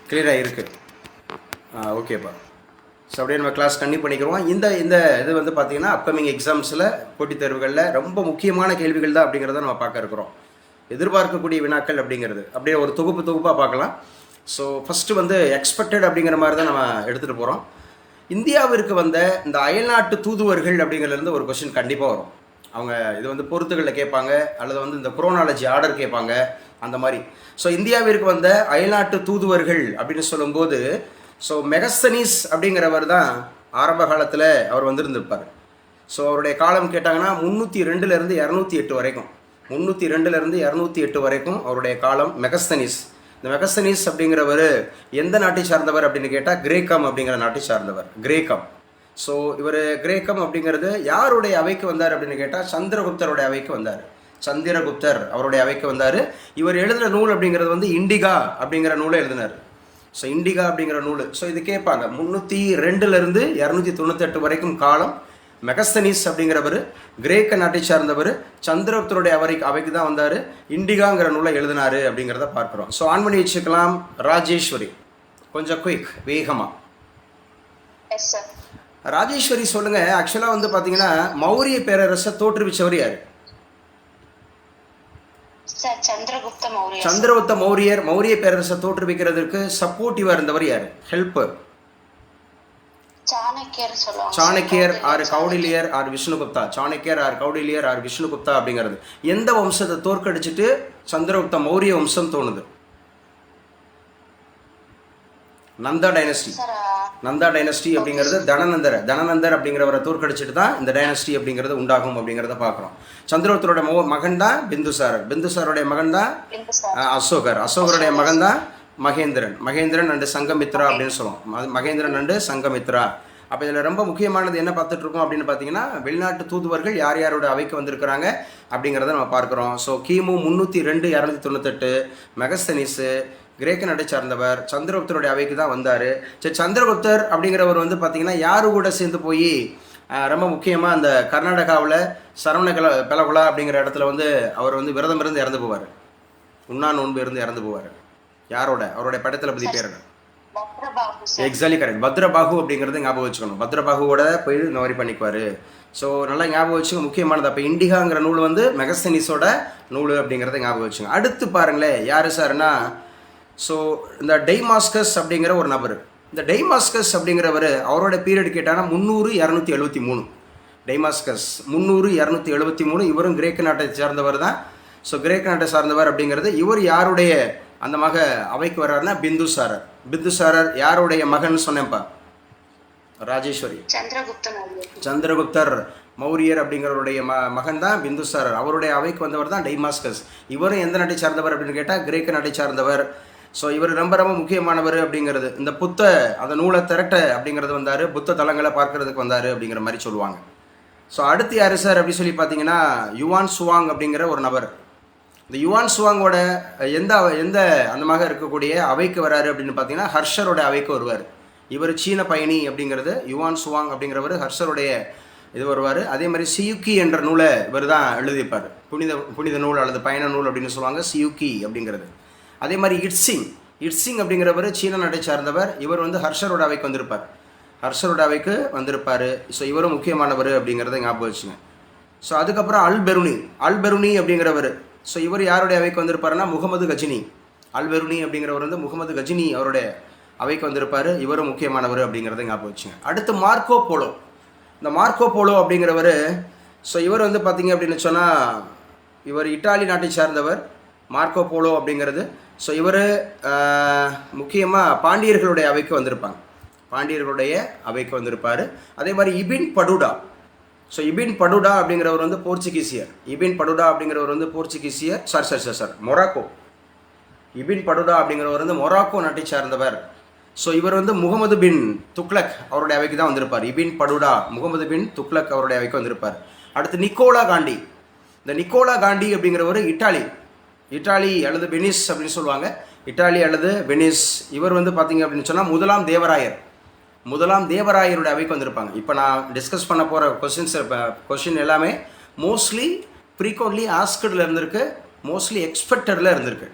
கிளியராக இருக்குது. ஓகேப்பா. ஸோ அப்படியே நம்ம கிளாஸ் கண்டினியூ பண்ணிக்கிறோம். இந்த இந்த இது வந்து பார்த்திங்கன்னா அப்கமிங் எக்ஸாம்ஸில் போட்டித் தேர்வுகளில் ரொம்ப முக்கியமான கேள்விகள் தான் அப்படிங்கிறத நம்ம பார்க்க இருக்கிறோம். எதிர்பார்க்கக்கூடிய வினாக்கள் அப்படிங்கிறது அப்படியே ஒரு தொகுப்பாக பார்க்கலாம். ஸோ ஃபஸ்ட்டு வந்து எக்ஸ்பெக்டட் அப்படிங்கிற மாதிரி தான் நம்ம எடுத்துகிட்டு போகிறோம். இந்தியாவிற்கு வந்த இந்த அயல்நாட்டு தூதுவர்கள் அப்படிங்கிறதுலேருந்து ஒரு கொஸ்டின் கண்டிப்பாக வரும். அவங்க இது வந்து பொறுத்துகளில் கேட்பாங்க, அல்லது வந்து இந்த குரோனாலஜி ஆர்டர் கேட்பாங்க, அந்த மாதிரி. ஸோ இந்தியாவிற்கு வந்த அயல்நாட்டு தூதுவர்கள் அப்படின்னு சொல்லும்போது, ஸோ மெகஸ்தனீஸ் அப்படிங்கிறவர் தான் ஆரம்ப காலத்தில் அவர் வந்திருந்திருப்பார். ஸோ அவருடைய காலம் கேட்டாங்கன்னா 302லேருந்து 208 வரைக்கும், 302லேருந்து 208 வரைக்கும் அவருடைய காலம் மெகஸ்தனீஸ். இந்த மெகஸ்தனீஸ் அப்படிங்கிறவர் எந்த நாட்டை சார்ந்தவர் அப்படின்னு கேட்டால் கிரேக்கம் அப்படிங்கிற நாட்டை சார்ந்தவர், கிரேக்கம். ஸோ இவர் கிரேக்கம் அப்படிங்கிறது யாருடைய அவைக்கு வந்தார் அப்படின்னு கேட்டால் சந்திரகுப்தருடைய அவைக்கு வந்தார். சந்திரகுப்தர் அவருடைய அவைக்கு வந்தார். இவர் எழுதின நூல் அப்படிங்கிறது வந்து இண்டிகா அப்படிங்கிற நூலை எழுதினார். ஸோ இண்டிகா அப்படிங்கிற நூல். ஸோ இது கேட்பாங்க. 302லேருந்து 298 வரைக்கும் காலம் மெகஸ்தனீஸ் அப்படிங்கிறவர் கிரேக்க நாட்டை சார்ந்தவர், சந்திரகுப்தருடைய அவைக்கு தான் வந்தார், இண்டிகாங்கிற நூலை எழுதினார் அப்படிங்கிறத பார்க்குறோம். ஸோ ஆன் பண்ணி வச்சுக்கலாம். ராஜேஸ்வரி கொஞ்சம் குயிக் வேகமாக. ராஜேஸ்வரி சொல்லுங்கள். ஆக்சுவலாக வந்து பார்த்தீங்கன்னா மௌரிய பேரரசை தோற்றுவிச்சவர் யார்? சந்திரகுப்த மௌரியர். மௌரிய பேரரசை தோற்றுவிக்கிறதுக்கு சப்போர்ட்டிவாக இருந்தவர் யார்? ஹெல்ப்பர். சாணக்கியர் ஆர் கௌடில்யர் ஆர் விஷ்ணுகுப்தா. சாணக்கியர் ஆர் கௌடில்யர் ஆர் விஷ்ணுகுப்தா அப்படிங்கிறது எந்த வம்சத்தை தோற்கடிச்சிட்டு சந்திரகுப்த மௌரிய வம்சம் தோணுது? நந்தா டைனஸ்டி. நந்தா டைனஸ்டி அப்படிங்கிறது தனநந்தர் அப்படிங்கிறவரை தோற்கடிச்சிட்டு தான் இந்த டைனஸ்டி அப்படிங்கிறது உண்டாகும் அப்படிங்கிறத பார்க்குறோம். சந்திரகுப்தரோட மகன் தான் பிந்துசாரர். பிந்துசாருடைய மகன் தான் அசோகர். அசோகருடைய மகன் தான் மகேந்திரன் அண்டு சங்கமித்ரா அப்படின்னு சொல்லுவோம். மகேந்திரன் அண்டு சங்கமித்ரா. அப்போ இதில் ரொம்ப முக்கியமானது என்ன பார்த்துட்டு இருக்கோம் அப்படின்னு பார்த்தீங்கன்னா, வெளிநாட்டு தூதுவர்கள் யார் யாரோட அவைக்கு வந்திருக்கிறாங்க அப்படிங்கிறத நம்ம பார்க்குறோம். ஸோ கிமு 302 298 மெகஸ்தனீஸு கிரேக்க நாட்டை சார்ந்தவர், சந்திரகுப்தருடைய அவைக்கு தான் வந்தார். சரி, சந்திரகுப்தர் அப்படிங்கிறவர் வந்து பார்த்திங்கன்னா யாரு கூட சேர்ந்து போய் ரொம்ப முக்கியமாக அந்த கர்நாடகாவில் பெலகுலா அப்படிங்கிற இடத்துல வந்து அவர் வந்து விரதம் இருந்து இறந்து போவார். உண்ணா நோன்பு இருந்து இறந்து போவார். யாரோட? அவருடைய படைத்தளபதி பேர் எக்ஸாக்ட்லி கரெக்ட், பத்ரபாகு அப்படிங்கிறது ஞாபகம் வச்சுக்கணும். பத்ரபாகுவோட போய் இந்த மாதிரி பண்ணிக்குவார். ஸோ நல்லா ஞாபகம் வச்சுங்க, முக்கியமானது. அப்போ இண்டிகாங்கிற நூல் வந்து மெகஸ்தனீஸோட நூல் அப்படிங்கிறத ஞாபகம் வச்சுங்க. அடுத்து பாருங்களேன், யார் சார்னா, ஸோ இந்த டெய்மாஸ்கஸ் அப்படிங்கிற ஒரு நபர். இந்த டெய்மாஸ்கஸ் அப்படிங்கிறவர் அவரோட பீரியட் கேட்டாங்கன்னா 300-273. டெய்மாஸ்கஸ் 300-273. இவரும் கிரேக்க நாட்டை சார்ந்தவர் தான். ஸோ கிரேக்க நாட்டை சார்ந்தவர் அப்படிங்கிறது இவர் யாருடைய அந்த அவைக்கு வர்றாருன்னா பிந்துசாரர். பிந்துசாரர் யாருடைய மகன் சொன்னேன்ப்பா? ராஜேஸ்வரி. சந்திரகுப்தர் மௌரியர் அப்படிங்கிறவருடைய மகன் தான் பிந்துசாரர். அவருடைய அவைக்கு வந்தவர் தான் டெய்மாஸ்கஸ். இவரும் எந்த நாட்டை சார்ந்தவர் அப்படின்னு கேட்டால் கிரேக்க நாட்டை சார்ந்தவர். ஸோ இவர் ரொம்ப ரொம்ப முக்கியமானவர் அப்படிங்கிறது. இந்த அந்த நூலை திரட்ட அப்படிங்கிறது வந்தார், புத்த தலங்களை பார்க்கறதுக்கு வந்தார் அப்படிங்கிற மாதிரி சொல்லுவாங்க. ஸோ அடுத்து யார் சார் அப்படி சொல்லி பார்த்தீங்கன்னா, யுவான் சுவாங் அப்படிங்கிற ஒரு நபர். இந்த யுவான் சுவாங்கோட எந்த அந்த இருக்கக்கூடிய அவைக்கு வராரு அப்படின்னு பார்த்தீங்கன்னா ஹர்ஷரோட அவைக்கு வருவார். இவர் சீன பயணி அப்படிங்கிறது யுவான் சுவாங் அப்படிங்கிறவர் ஹர்ஷருடைய இது வருவார். அதே மாதிரி சியுக்கி என்ற நூலை இவர் தான் எழுதிப்பார். புனித நூல் அல்லது பயண நூல் அப்படின்னு சொல்லுவாங்க, சியுக்கி அப்படிங்கிறது. அதே மாதிரி இட்சிங் அப்படிங்கிறவர் சீன நாட்டை சார்ந்தவர். இவர் வந்து ஹர்ஷரோட அவைக்கு வந்திருப்பார். ஸோ இவரும் முக்கியமானவர் அப்படிங்கிறத ஞாபகம் வச்சுங்க. ஸோ அதுக்கப்புறம் அல்பெருனி அப்படிங்கிறவர். ஸோ இவர் யாருடைய அவைக்கு வந்திருப்பாருன்னா முகமது கஜினி. அல்பெருனி அப்படிங்கிறவர் வந்து முகமது கஜினி அவருடைய அவைக்கு வந்திருப்பார். இவரும் முக்கியமானவர் அப்படிங்கிறத ஞாபகம் வச்சுங்க. அடுத்து மார்க்கோ போலோ. இந்த மார்க்கோ போலோ அப்படிங்கிறவர், ஸோ இவர் வந்து பார்த்திங்க அப்படின்னு சொன்னால் இவர் இட்டாலி நாட்டை சார்ந்தவர். மார்க்கோ போலோ அப்படிங்கிறது. ஸோ இவர் முக்கியமாக பாண்டியர்களுடைய அவைக்கு வந்திருப்பார். அதே மாதிரி இபின் படுடா. ஸோ இபின் படுடா அப்படிங்கிறவர் வந்து போர்ச்சுகீசியர். மொராக்கோ. இபின் படுடா அப்படிங்கிறவர் வந்து மொராக்கோ நாட்டை சார்ந்தவர். ஸோ இவர் வந்து முகமது பின் துக்ளக் அவருடைய அவைக்கு தான் வந்திருப்பார். இபின் படுடா முகமது பின் துக்ளக் அவருடைய அவைக்கு வந்திருப்பார். அடுத்து நிக்கோலா காண்டி. இந்த நிக்கோலா காண்டி அப்படிங்கிறவர் இட்டாலி அல்லது வெனிஸ் அப்படின்னு சொல்லுவாங்க. இட்டாலி அல்லது வெனிஸ். இவர் வந்து பார்த்தீங்க அப்படின்னு சொன்னால் முதலாம் தேவராயருடைய அவைக்கு வந்திருப்பாங்க. இப்போ நான் டிஸ்கஸ் பண்ண போகிற கொஸ்டின் எல்லாமே மோஸ்ட்லி ஃப்ரீக்வெண்ட்லி ஆஸ்கடில் இருந்திருக்கு, மோஸ்ட்லி எக்ஸ்பெக்டடில் இருந்திருக்கு.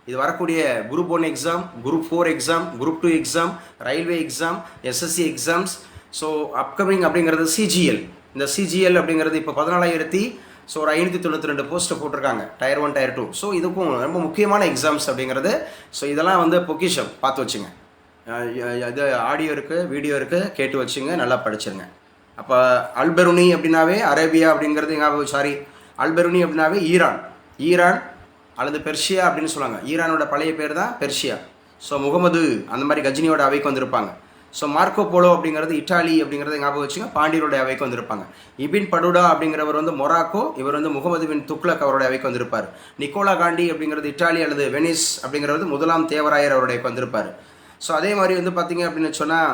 இது வரக்கூடிய group 1 exam, group 4 exam, group 2 exam, railway exam, SSC exams. So upcoming அப்படிங்கிறது சிஜிஎல். இந்த சிஜிஎல் அப்படிங்கிறது இப்போ 14,000 ஸோ ஒரு 592 போஸ்ட்டை போட்டிருக்காங்க, டயர் 1 டயர் 2. ஸோ இதுக்கும் ரொம்ப முக்கியமான எக்ஸாம்ஸ் அப்படிங்கிறது. ஸோ இதெல்லாம் வந்து பொக்கிஷம், பார்த்து வச்சுங்க. இது ஆடியோ இருக்குது, வீடியோ இருக்குது, கேட்டு வச்சுங்க, நல்லா படிச்சுருங்க. அப்போ அல்பெருனி அப்படின்னாவே அரேபியா அப்படிங்கிறது சாரி அல்பெருனி அப்படின்னாவே ஈரான் அல்லது பெர்ஷியா அப்படின்னு சொல்லுவாங்க. ஈரானோட பழைய பேர் தான் பெர்ஷியா. ஸோ முகமது அந்த மாதிரி கஜினியோட அவைக்கு வந்திருப்பாங்க. ஸோ மார்க்கோ போலோ அப்படிங்கிறது இட்டாலி அப்படிங்கிறத ஞாபகம் வச்சுங்க, பாண்டியருடைய அவைக்கு வந்திருப்பாங்க. இபின் படுடா அப்படிங்கிறவர் வந்து மொராக்கோ, இவர் வந்து முகமது பின் துக்ளக் அவருடைய அவைக்கு வந்திருப்பார். நிக்கோலா காண்டி அப்படிங்கிறது இட்டாலி அல்லது வெனிஸ் அப்படிங்கிறது முதலாம் தேவராயர் அவருடைய வந்திருப்பார். ஸோ அதே மாதிரி வந்து பார்த்திங்க அப்படின்னு சொன்னால்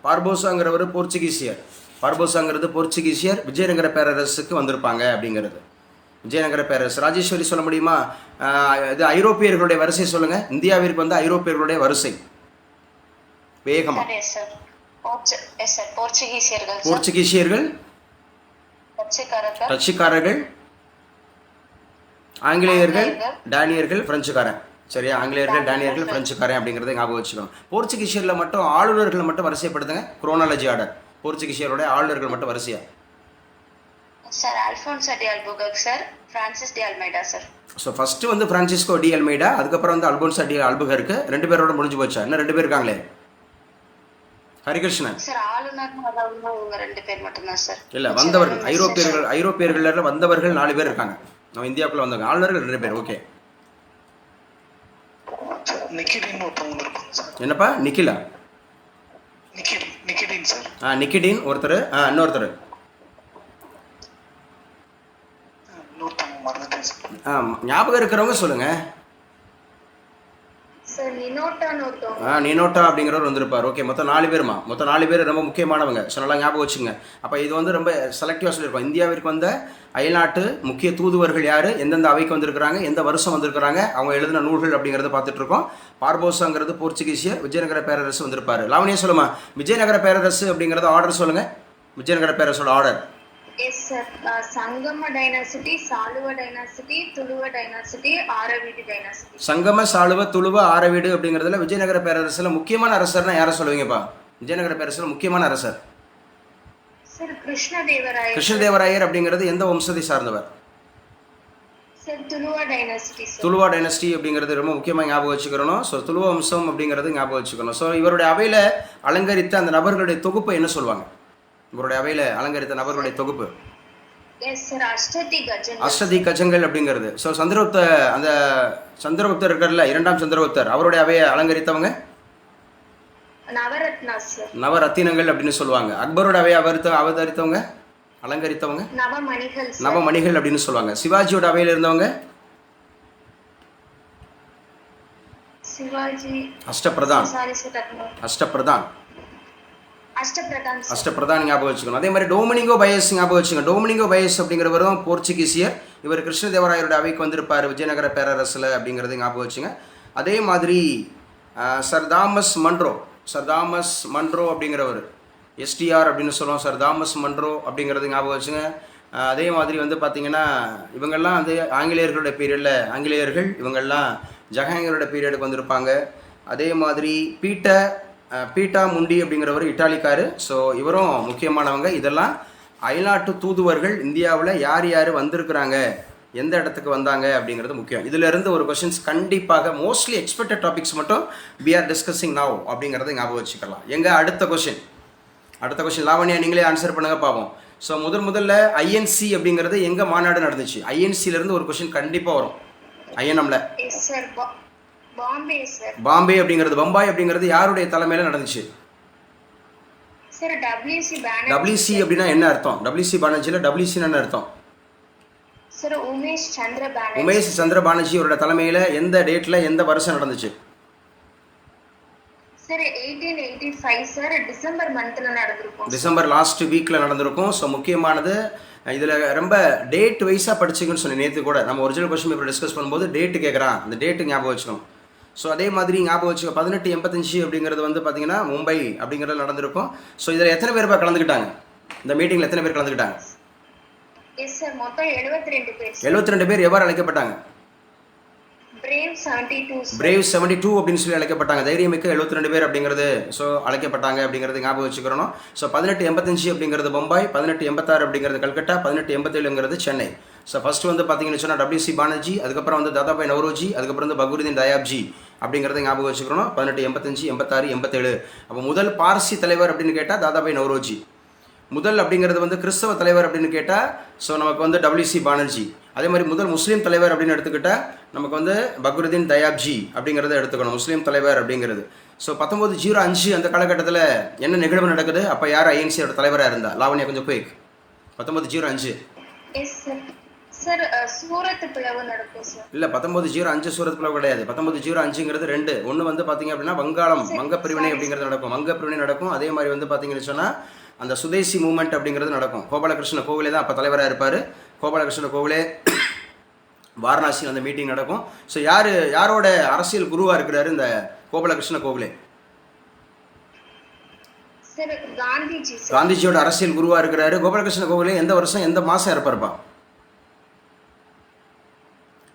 பார்போசாங்கிறவர் பார்போசாங்கிறது போர்ச்சுகீசியர் விஜயநகர பேரரசுக்கு வந்திருப்பாங்க அப்படிங்கிறது. விஜயநகர பேரரசு. ராஜேஸ்வரி சொல்ல முடியுமா? இது ஐரோப்பியர்களுடைய வரிசை சொல்லுங்கள். இந்தியாவிற்கு வந்து ஐரோப்பியர்களுடைய வரிசை வேகமா. போர்ச்சுகீசியர்கள், டச்சுக்காரர்கள், ஆங்கிலேயர்கள், டேனியர்கள், பிரெஞ்சுக்காரன். சரியா? ஆங்கிலேயர்கள், டேனியர்கள், பிரெஞ்சுக்காரன் அப்படிங்கிறத ஞாபகம் வச்சுக்கணும். போர்ச்சுகீசியரில் மட்டும் ஆளுநர்களை மட்டும் வரிசைப்படுத்துங்க, குரோனாலஜி ஆர்டர். போர்ச்சுகீசியருடைய ஆளுநர்கள் மட்டும் வரிசையா. Sir Alphonso de Albuquerque sir, Francis D Almeida sir. So first வந்து பிரான்சிஸ்கோ டி அல்மைடா, அதுக்கப்புறம் வந்து அல்போன்சோ டி அல்புகர்க். 2 பேரோட முடிஞ்சு போச்சா? இன்னும் 2 பேர் இருக்காங்களே. ஹரிகிருஷ்ணன் சார் ஆளுநர் அவங்க 2 பேர் மட்டும்தான் சார். இல்லை, வந்தவர்கள் ஐரோப்பியர்கள் வந்தவர்கள் 4 பேர் இருக்காங்க. நம்ம இந்தியாவுக்குள்ள வந்தவங்க ஆளுநர்கள் 2 பேர். ஓகே. என்னப்பா நிக்கிலா? நிக்கிடின் ஒருத்தர். இன்னொருத்தர் ஞாபகம் இருக்கிறவங்க சொல்லுங்க. நினோட்டா அப்படிங்கிறவர் வந்திருப்பார். ஓகே, மொத்தம் 4 பேருமா? மொத்தம் 4 பேர் ரொம்ப முக்கியமானவங்க. ஸோ நல்லா ஞாபகம் வச்சுங்க. அப்போ இது வந்து ரொம்ப செலக்டிவாக சொல்லியிருக்கோம். இந்தியாவிற்கு வந்த அயல்நாட்டு முக்கிய தூதுவர்கள் யார், எந்தெந்த அவைக்கு வந்திருக்கிறாங்க, எந்த வருஷம் வந்திருக்கிறாங்க, அவங்க எழுதின நூல்கள் அப்படிங்கிறத பார்த்துட்டு இருக்கோம். பார்போசாங்கிறது போர்ச்சுகீசியர், விஜயநகர பேரரசு வந்திருப்பார். லாவணியா சொல்லுமா, விஜயநகர பேரரசு அப்படிங்கிறத ஆர்டர் சொல்லுங்கள். விஜயநகர பேரரசோட order. Yes sir. Sangama dynasty, Saluva dynasty, Tuluva dynasty, Aravidu dynasty. Sangama, Saluva, Tuluva, Aravidu அப்படிங்கிறதுல விஜயநகர பேரரசுல முக்கியமான அரசர்னா யாரை சொல்லுவீங்கப்பா? விஜயநகர பேரரசுல முக்கியமான அரசர் சார் கிருஷ்ணதேவராயர். கிருஷ்ணதேவராயர் அப்படிங்கிறது எந்த வம்சத்தை சார்ந்தவர்? Sir Tuluva dynasty. Tuluva dynasty அப்படிங்கிறது ரொம்ப முக்கியமாக ஞாபகம் வச்சுக்கிறணும். ஸோ துளுவ வம்சம் அப்படிங்கிறது ஞாபகம் வச்சுக்கணும். ஸோ இவருடைய அவையில் அலங்கரித்த அந்த நபர்களுடைய தொகுப்பை என்ன சொல்லுவாங்க? இவருடைய அவையில் அலங்கரித்த நபர்களுடைய தொகுப்பு அஷ்டதி கஜங்கள் அப்படிங்கிறது. ஸோ அந்த சந்திரகுப்தர் இருக்கார்ல, 2ஆம் சந்திரகுப்தர், அவருடைய அவையை அலங்கரித்தவங்க நவரத்தினங்கள் அப்படின்னு சொல்லுவாங்க. அக்பரோட அவையை அவதரித்தவங்க அலங்கரித்தவங்க நவமணிகள் அப்படின்னு சொல்லுவாங்க. சிவாஜியோட அவையில் இருந்தவங்க அஷ்டபிரதான் ஞாபகம் வச்சுக்கணும். அதே மாதிரி டொமினிகோ பயஸ் ஞாபகம் வச்சுக்கோங்க. டொமினிகோ பயஸ் அப்படிங்கிறவரும் போர்ச்சுகீசியர். இவர் கிருஷ்ணதேவராயரோட அவைக்கு வந்திருப்பார் விஜயநகர பேரரசில் அப்படிங்கிறது ஞாபகம் வச்சுங்க. அதே மாதிரி சர் தாமஸ் மன்ரோ அப்படிங்கிறவர், எஸ்டிஆர் அப்படின்னு சொல்லுவோம். சர் தாமஸ் மன்ரோ அப்படிங்கிறது ஞாபகம் வச்சுங்க. அதே மாதிரி வந்து பார்த்திங்கன்னா இவங்கெல்லாம் வந்து ஆங்கிலேயர்களுடைய பீரியடில் இவங்கெல்லாம் ஜஹாங்கீரோட பீரியடுக்கு வந்திருப்பாங்க. அதே மாதிரி பீட்டா முண்டி அப்படிங்கிறவர் இட்டாலிக்காரு. ஸோ இவரும் முக்கியமானவங்க. இதெல்லாம் அயல்நாட்டு தூதுவர்கள் இந்தியாவில் யார் யார் வந்திருக்கிறாங்க, எந்த இடத்துக்கு வந்தாங்க அப்படிங்கிறது முக்கியம். இதிலிருந்து ஒரு கொஷின்ஸ் கண்டிப்பாக மோஸ்ட்லி எக்ஸ்பெக்டட் டாபிக்ஸ் மட்டும் we are discussing now அப்படிங்கிறத ஞாபகம் வச்சுக்கலாம். அடுத்த கொஷின் லாவண்யா நீங்களே ஆன்சர் பண்ணுங்க பார்ப்போம். ஸோ முதல்ல ஐஎன்சி அப்படிங்கிறது எங்கே மாநாடு நடந்துச்சு? ஐஎன்சியிலேருந்து ஒரு கொஷின் கண்டிப்பாக வரும். ஐஎன்எம்ல பாம்பே அப்படிங்கிறது, பம்பாய் அப்படிங்கிறது யாருடைய தலைமையில் நடந்துச்சு? WC அப்படின்னா என்ன அர்த்தம்? WC பானர்ஜியில் WC என்ன அர்த்தம்? உமேஷ் சந்திர பானர்ஜி அவரோட தலைமையில் எந்த டேட்டில் எந்த வருஷம் நடந்துச்சு? டிசம்பர் லாஸ்ட் வீக்கில் நடந்திருக்கும். ஸோ முக்கியமானது இதில் ரொம்ப டேட் வைஸாக படிச்சிங்கன்னு சொன்னேன் நேற்று கூட. நம்ம ஒரிஜினல் கொஸ்டின் பேப்பர் டிஸ்கஸ் பண்ணும்போது டேட்டு கேட்குறான், அந்த டேட்டு ஞாபகம் வச்சுக்கணும். ஸோ அதே மாதிரி ஞாபகம் வச்சுக்கோ, 1885 அப்படிங்கிறது வந்து பார்த்திங்கன்னா மும்பை அப்படிங்கிறது நடந்திருக்கும். ஸோ இதில் எத்தனை பேர் கலந்துக்கிட்டாங்க? இந்த மீட்டிங்கில் எத்தனை பேர் கலந்துக்கிட்டாங்க? 72 பேர். எவ்வாறு அழைக்கப்பட்டாங்க? Brave 72 sir. பிரேவ் 72 அப்படின்னு சொல்லி அழைக்கப்பட்டாங்க. தைரியமிக்க 72 பேர் அப்படிங்கிறது ஸோ அழைக்கப்பட்டாங்க அப்படிங்கிறது ஞாபகம் வச்சுக்கிறோம். ஸோ 1885 அப்படிங்கிறது பம்பாய், 1886 அப்படிங்கிறது கல்கட்டா, 1887ங்கிறது சென்னை. ஸோ ஃபர்ஸ்ட் வந்து பார்த்தீங்கன்னு சொன்னால் WC பானர்ஜி, அதுக்கப்புறம் வந்து தாதாபாய் நவ்ரோஜி, அதுக்கப்புறம் வந்து பக்ருதீன் தயாப்ஜி அப்படிங்கிறத ஞாபகம் வச்சுக்கிறோம். 1885, 86, 87. அப்போ முதல் பார்சி தலைவர் அப்படின்னு கேட்டால் தாதாபாய் நவ்ரோஜி. முதல் அப்படிங்கிறது வந்து கிறிஸ்தவ தலைவர் அப்படின்னு கேட்டால் ஸோ நமக்கு வந்து WC பானர்ஜி. அதே மாதிரி முதல் முஸ்லீம் தலைவர் அப்படின்னு எடுத்துக்கிட்டால் நமக்கு வந்து பக்ருதீன் தயாப்ஜி அப்படிங்கிறத எடுத்துக்கணும் முஸ்லீம் தலைவர் அப்படிங்கிறது. ஸோ 1905 அந்த காலகட்டத்தில் என்ன நிகழ்வு நடக்குது? அப்போ யார் ஐஎன்சியோட தலைவராக இருந்தா? லாவண்யா கொஞ்சம் quick. 1905 Yes sir. Sir, Surat பிளவு நடக்கும் சார். இல்லை 1905 சூரத் பிளவு கிடையாது. 1905ங்கிறது ரெண்டு. ஒன்று வந்து பார்த்தீங்க அப்படின்னா வங்க பிரிவினை அப்படிங்கிறது நடக்கும். வங்க பிரிவினை நடக்கும். அதே மாதிரி வந்து பார்த்தீங்கன்னு சொன்னால் அந்த சுதேசி மூவ்மெண்ட் அப்படிங்கிறது நடக்கும். கோபாலகிருஷ்ண கோவிலே தான் அப்போ தலைவராக இருப்பார். கோபாலகிருஷ்ண கோவிலே வாரணாசியில் அந்த மீட்டிங் நடக்கும். ஸோ யாரோட அரசியல் குருவாக இருக்கிறாரு இந்த கோபாலகிருஷ்ண கோவிலே? Sir, Gandhiji sir. காந்திஜியோட அரசியல் குருவாக இருக்கிறாரு. கோபாலகிருஷ்ண கோவிலே எந்த வருஷம் எந்த மாதம் இருப்பார்ப்பா?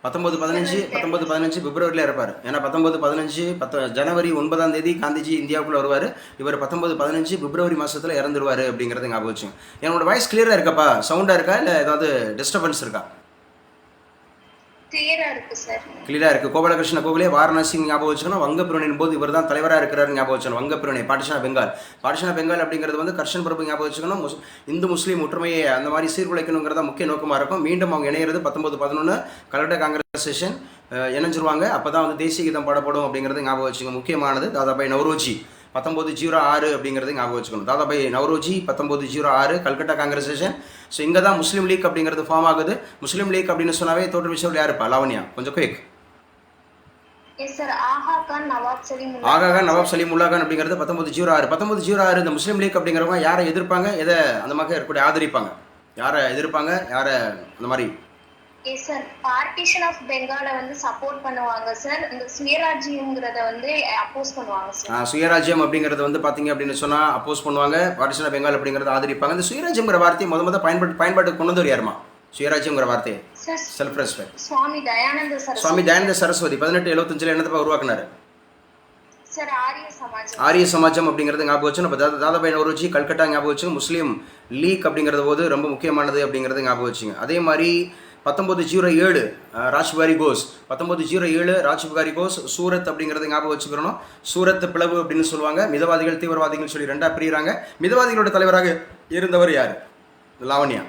1915 பிப்ரவரியில் இருப்பார். ஏன்னா 1915 ஜனவரி 9ஆம் தேதி காந்திஜி இந்தியாவுக்குள்ளே வருவார். இவர் 1915 பிப்ரவரி மாதத்தில் இறந்துருவார் அப்படிங்கிறத ஞாபகம் வச்சுங்க. என்னோட வாய்ஸ் கிளியராக இருக்காப்பா? சவுண்டாக இருக்கா இல்லை ஏதாவது டிஸ்டர்பன்ஸ் இருக்கா? கிளியரா இருக்கு சார். கிளியராக இருக்குது. கோபாலகிருஷ்ண கோவிலே வாரணாசி ஞாபகம் வச்சுக்கணும். வங்க பிரிவினையின் போது இவர் தான் தலைவராக இருக்கிறாரு ஞாபகம் வச்சுக்கணும். வங்க பிரிவினை பார்ட்டிஷன் ஆஃப் பெங்கால் அப்படிங்கிறது வந்து கர்ஷன் பிரபு ஞாபகம் வச்சுக்கணும். இந்து முஸ்லீம் ஒற்றுமையை அந்த மாதிரி சீர்குலைக்கணுங்கிறத முக்கிய நோக்கமாக இருக்கும். மீண்டும் அவங்க இணையிறது 1911 கலெக்டர் காங்கிரஸ் செஷன் இணைஞ்சிருவாங்க. அப்போ தான் வந்து தேசிய கீதம் பாடப்படும் அப்படிங்கிறது ஞாபகம் வச்சுக்கோங்க. முக்கியமானது தாதாபாய் நவ்ரோஜி 1906 அப்படிங்கிறது ஞாபகம் வச்சுக்கணும். தாதாபாய் நவ்ரோஜி 1906 கல்கட்டா காங்கிரஸ் செஷன். ஸோ இங்கே தான் முஸ்லீம் லீக் அப்படிங்கிறது ஃபார்ம் ஆகுது. முஸ்லீம் லீக் அப்படின்னு சொன்னாவே தோற்றுவிச்சவர் யாருப்பா? லாவண்யா கொஞ்சம் குயிக். Yes sir. ஆகா கான் நவாப் சலீமுல்லா கான் அப்படிங்கிறது 1906 இந்த முஸ்லீம் லீக் அப்படிங்கிறவங்க யாரை எதிர்ப்பாங்க, எதை அந்த மாதிரி இருக்கக்கூடிய ஆதரிப்பாங்க? யாரை எதிர்ப்பாங்க, யாரை அந்த மாதிரி? Yes sir. பார்ட்டிஷன் ஆஃப் பெங்கால வந்து சப்போர்ட் பண்ணுவாங்க சார். இந்த சுயராஜ்யம்ங்கிறத வந்து அப்போஸ் பண்ணுவாங்க சார். சுயராஜ்யம் அப்படிங்கிறது வந்து பார்த்தீங்க அப்படின்னு சொன்னால் அப்போஸ் பண்ணுவாங்க. பார்ட்டிஷன் ஆஃப் பெங்கால் அப்படிங்கிறத ஆதரிப்பாங்க. இந்த சுயராஜ்யங்கிற வார்த்தையை முத பயன்பாட்டுக்கு கொண்டு வந்து யாருமா? சுயராஜ்யங்கிற வார்த்தையை செல்ஃப் ரெஸ்பெக்ட் சுவாமி தயானந்த சரஸ்வதி 1875 என்னத்தை உருவாக்குனாரு? சார் ஆரிய சமாஜம் அப்படிங்கிறது ஞாபகம் வச்சு நம்ம தாதாபாய் நவ்ரோஜி கல்கட்டா ஞாபகம் வச்சு முஸ்லீம் லீக் அப்படிங்கிறது போது ரொம்ப முக்கியமானது அப்படிங்கிறது ஞாபகம் வச்சுங்க. அதே மாதிரி 1907 ராஜ்பிகாரி கோஸ் 1907 ராஜ்பிகாரி கோஸ் சூரத் அப்படிங்கிறத ஞாபகம் வச்சுக்கிறோம். சூரத் பிளவு அப்படின்னு சொல்லுவாங்க. மிதவாதிகள் தீவிரவாதிகள் சொல்லி ரெண்டா பிரிகிறாங்க. மிதவாதிகளோட தலைவராக இருந்தவர் யார்? லாவண்யா.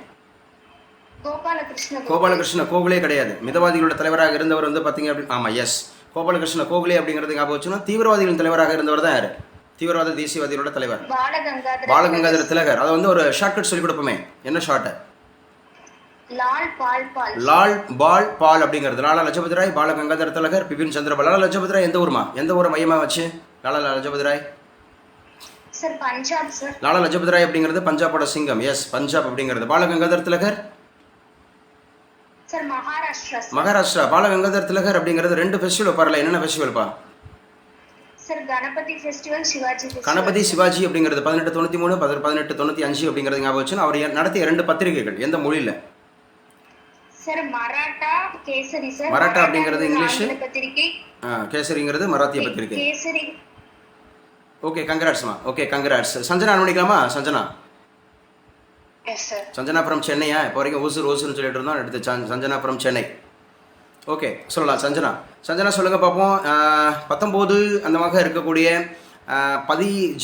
கோபாலகிருஷ்ண கோகுலே கிடையாது. மிதவாதிகளோட தலைவராக இருந்தவர் வந்து பார்த்தீங்க அப்படி ஆமாம் எஸ் கோபாலகிருஷ்ண கோகுலே அப்படிங்கிறது ஞாபகம் வச்சுக்கணும். தீவிரவாதிகளின் தலைவராக இருந்தவர் தான் யார்? தீவிரவாத தேசியவாதிகளோட தலைவர் பாலகங்காதர திலகர். அதை வந்து ஒரு ஷார்ட்கட் சொல்லி கொடுப்போமே, என்ன ஷார்ட்? லால் பால் பால் அப்படிங்கிறது. லாலா லஜபதி ராய், பால கங்காதர திலகர், பிபின் சந்திரபால். லாலா லஜபதி ராய் எந்த ஊரை மையமா வச்சு லாலா லஜபதி ராய்? Sir Punjab sir. லாலா லஜபதி ராய் அப்படிங்கிறது பஞ்சாபோட சிங்கம். எஸ் பஞ்சாப் அப்படிங்கிறது. பால கங்காதர திலகர் சார் மகாராஷ்டிரா. பால கங்காதர திலகர் அப்படிங்கிறது ரெண்டு ஃபெஸ்டிவல் வைப்பார்ல, என்னென்ன ஃபெஸ்டிவல்ப்பா? Sir Ganapati festival, Shivaji festival. Ganapati Shivaji அப்படிங்கிறது 1893 1895 அப்படிங்கிறது ஞாபகம் வச்சு அவர் நடத்திய ரெண்டு பத்திரிகைகள் எந்த மொழியில்? Sir Maratha Kesari sir. மராட்டா அப்படிங்கிறது இங்கிலீஷ் பத்திரிகை, கேசரிங்கிறது மராத்திய பத்திரிகை. கேசரி. ஓகே கங்க்ராட்ஸ்மா. Okay congrats. சஞ்சனா அனுமதிக்கலாமா? Sanjana. Yes sir. Sanjana from சென்னையா? இப்போ வரைக்கும் ஓசூர்னு சொல்லிட்டு இருந்தோம். அடுத்து சஞ்சனா ஃப்ரம் சென்னை. ஓகே சொல்லலாம். சஞ்சனா சொல்லுங்கள் பார்ப்போம். 19 அந்த மாதிரி இருக்கக்கூடிய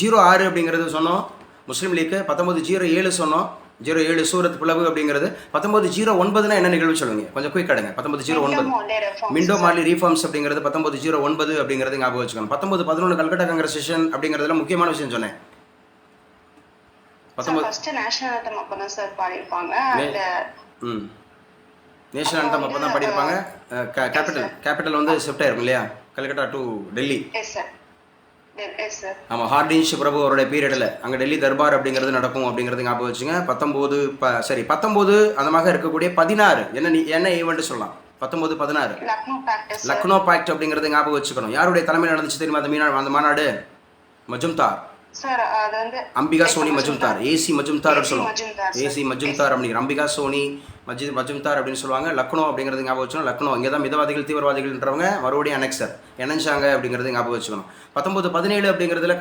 06 அப்படிங்கிறது சொன்னோம் முஸ்லீம் லீக்கு. 1907 சொன்னோம். 07 சூரத் பிளவு அப்படிங்கிறது. 1909 என்ன நிகழ்வு சொல்லுங்க, கொஞ்சம் குயிக் ஆடுங்க. 1909 மிண்டோ மார்லி ரீஃபார்ம்ஸ் அப்படிங்கிறது 1909 அப்படிங்கிறது ஞாபகம் வச்சுக்கணும். 1911 கல்கட்டா காங்கிரஸ் செஷன் அப்படிங்கிறதுல முக்கியமான விஷயம் சொன்னேன். நேஷனல் ஆந்தம் அப்பதான் சார் பாடிருப்பாங்க. நேஷனல் ஆந்தம் அப்போ தான் பாடியிருப்பாங்க. கேபிட்டல் வந்து ஷிஃப்ட் ஆயிருக்கும் இல்லையா, கல்கட்டா டு டெல்லி. ஆமாம், ஹார்டின்ஷ் பிரபு அவருடைய பீரியடில் அங்கே டெல்லி தர்பார் அப்படிங்கிறது நடக்கும் அப்படிங்கிறது ஞாபகம் வச்சுங்க. 19 அந்த மாதிரி இருக்கக்கூடிய 16 என்ன ஈவெண்ட் சொல்லலாம்? 1916 லக்னோ பாக்ட் அப்படிங்கிறது ஞாபகம் வச்சுக்கணும். யாருடைய தலைமையில் நடந்துச்சு தெரியுமா அந்த மாநாடு? மஜும்தார். சார் அது வந்து அம்பிகா சோனி மஜும்தார், ஏசி மஜும்தார் சொல்லுவோம். மஜும்தார் sir. ஏசி மஜும்தார் அப்படிங்கிற அம்பிகா சோனி மஜும்தார் அப்படின்னு சொல்லுவாங்க. லக்னோ அப்படிங்கிறது ஞாபகம் வச்சுக்கணும். லக்னோ இங்கே தான் மிதவாதிகள் தீவிரவாதிகள்ன்றவங்க மறுபடியும் அனெக்சர் இணைஞ்சாங்க அப்படிங்கிறது ஞாபகம் வச்சுக்கணும். 1917 அப்படிங்கிறதுல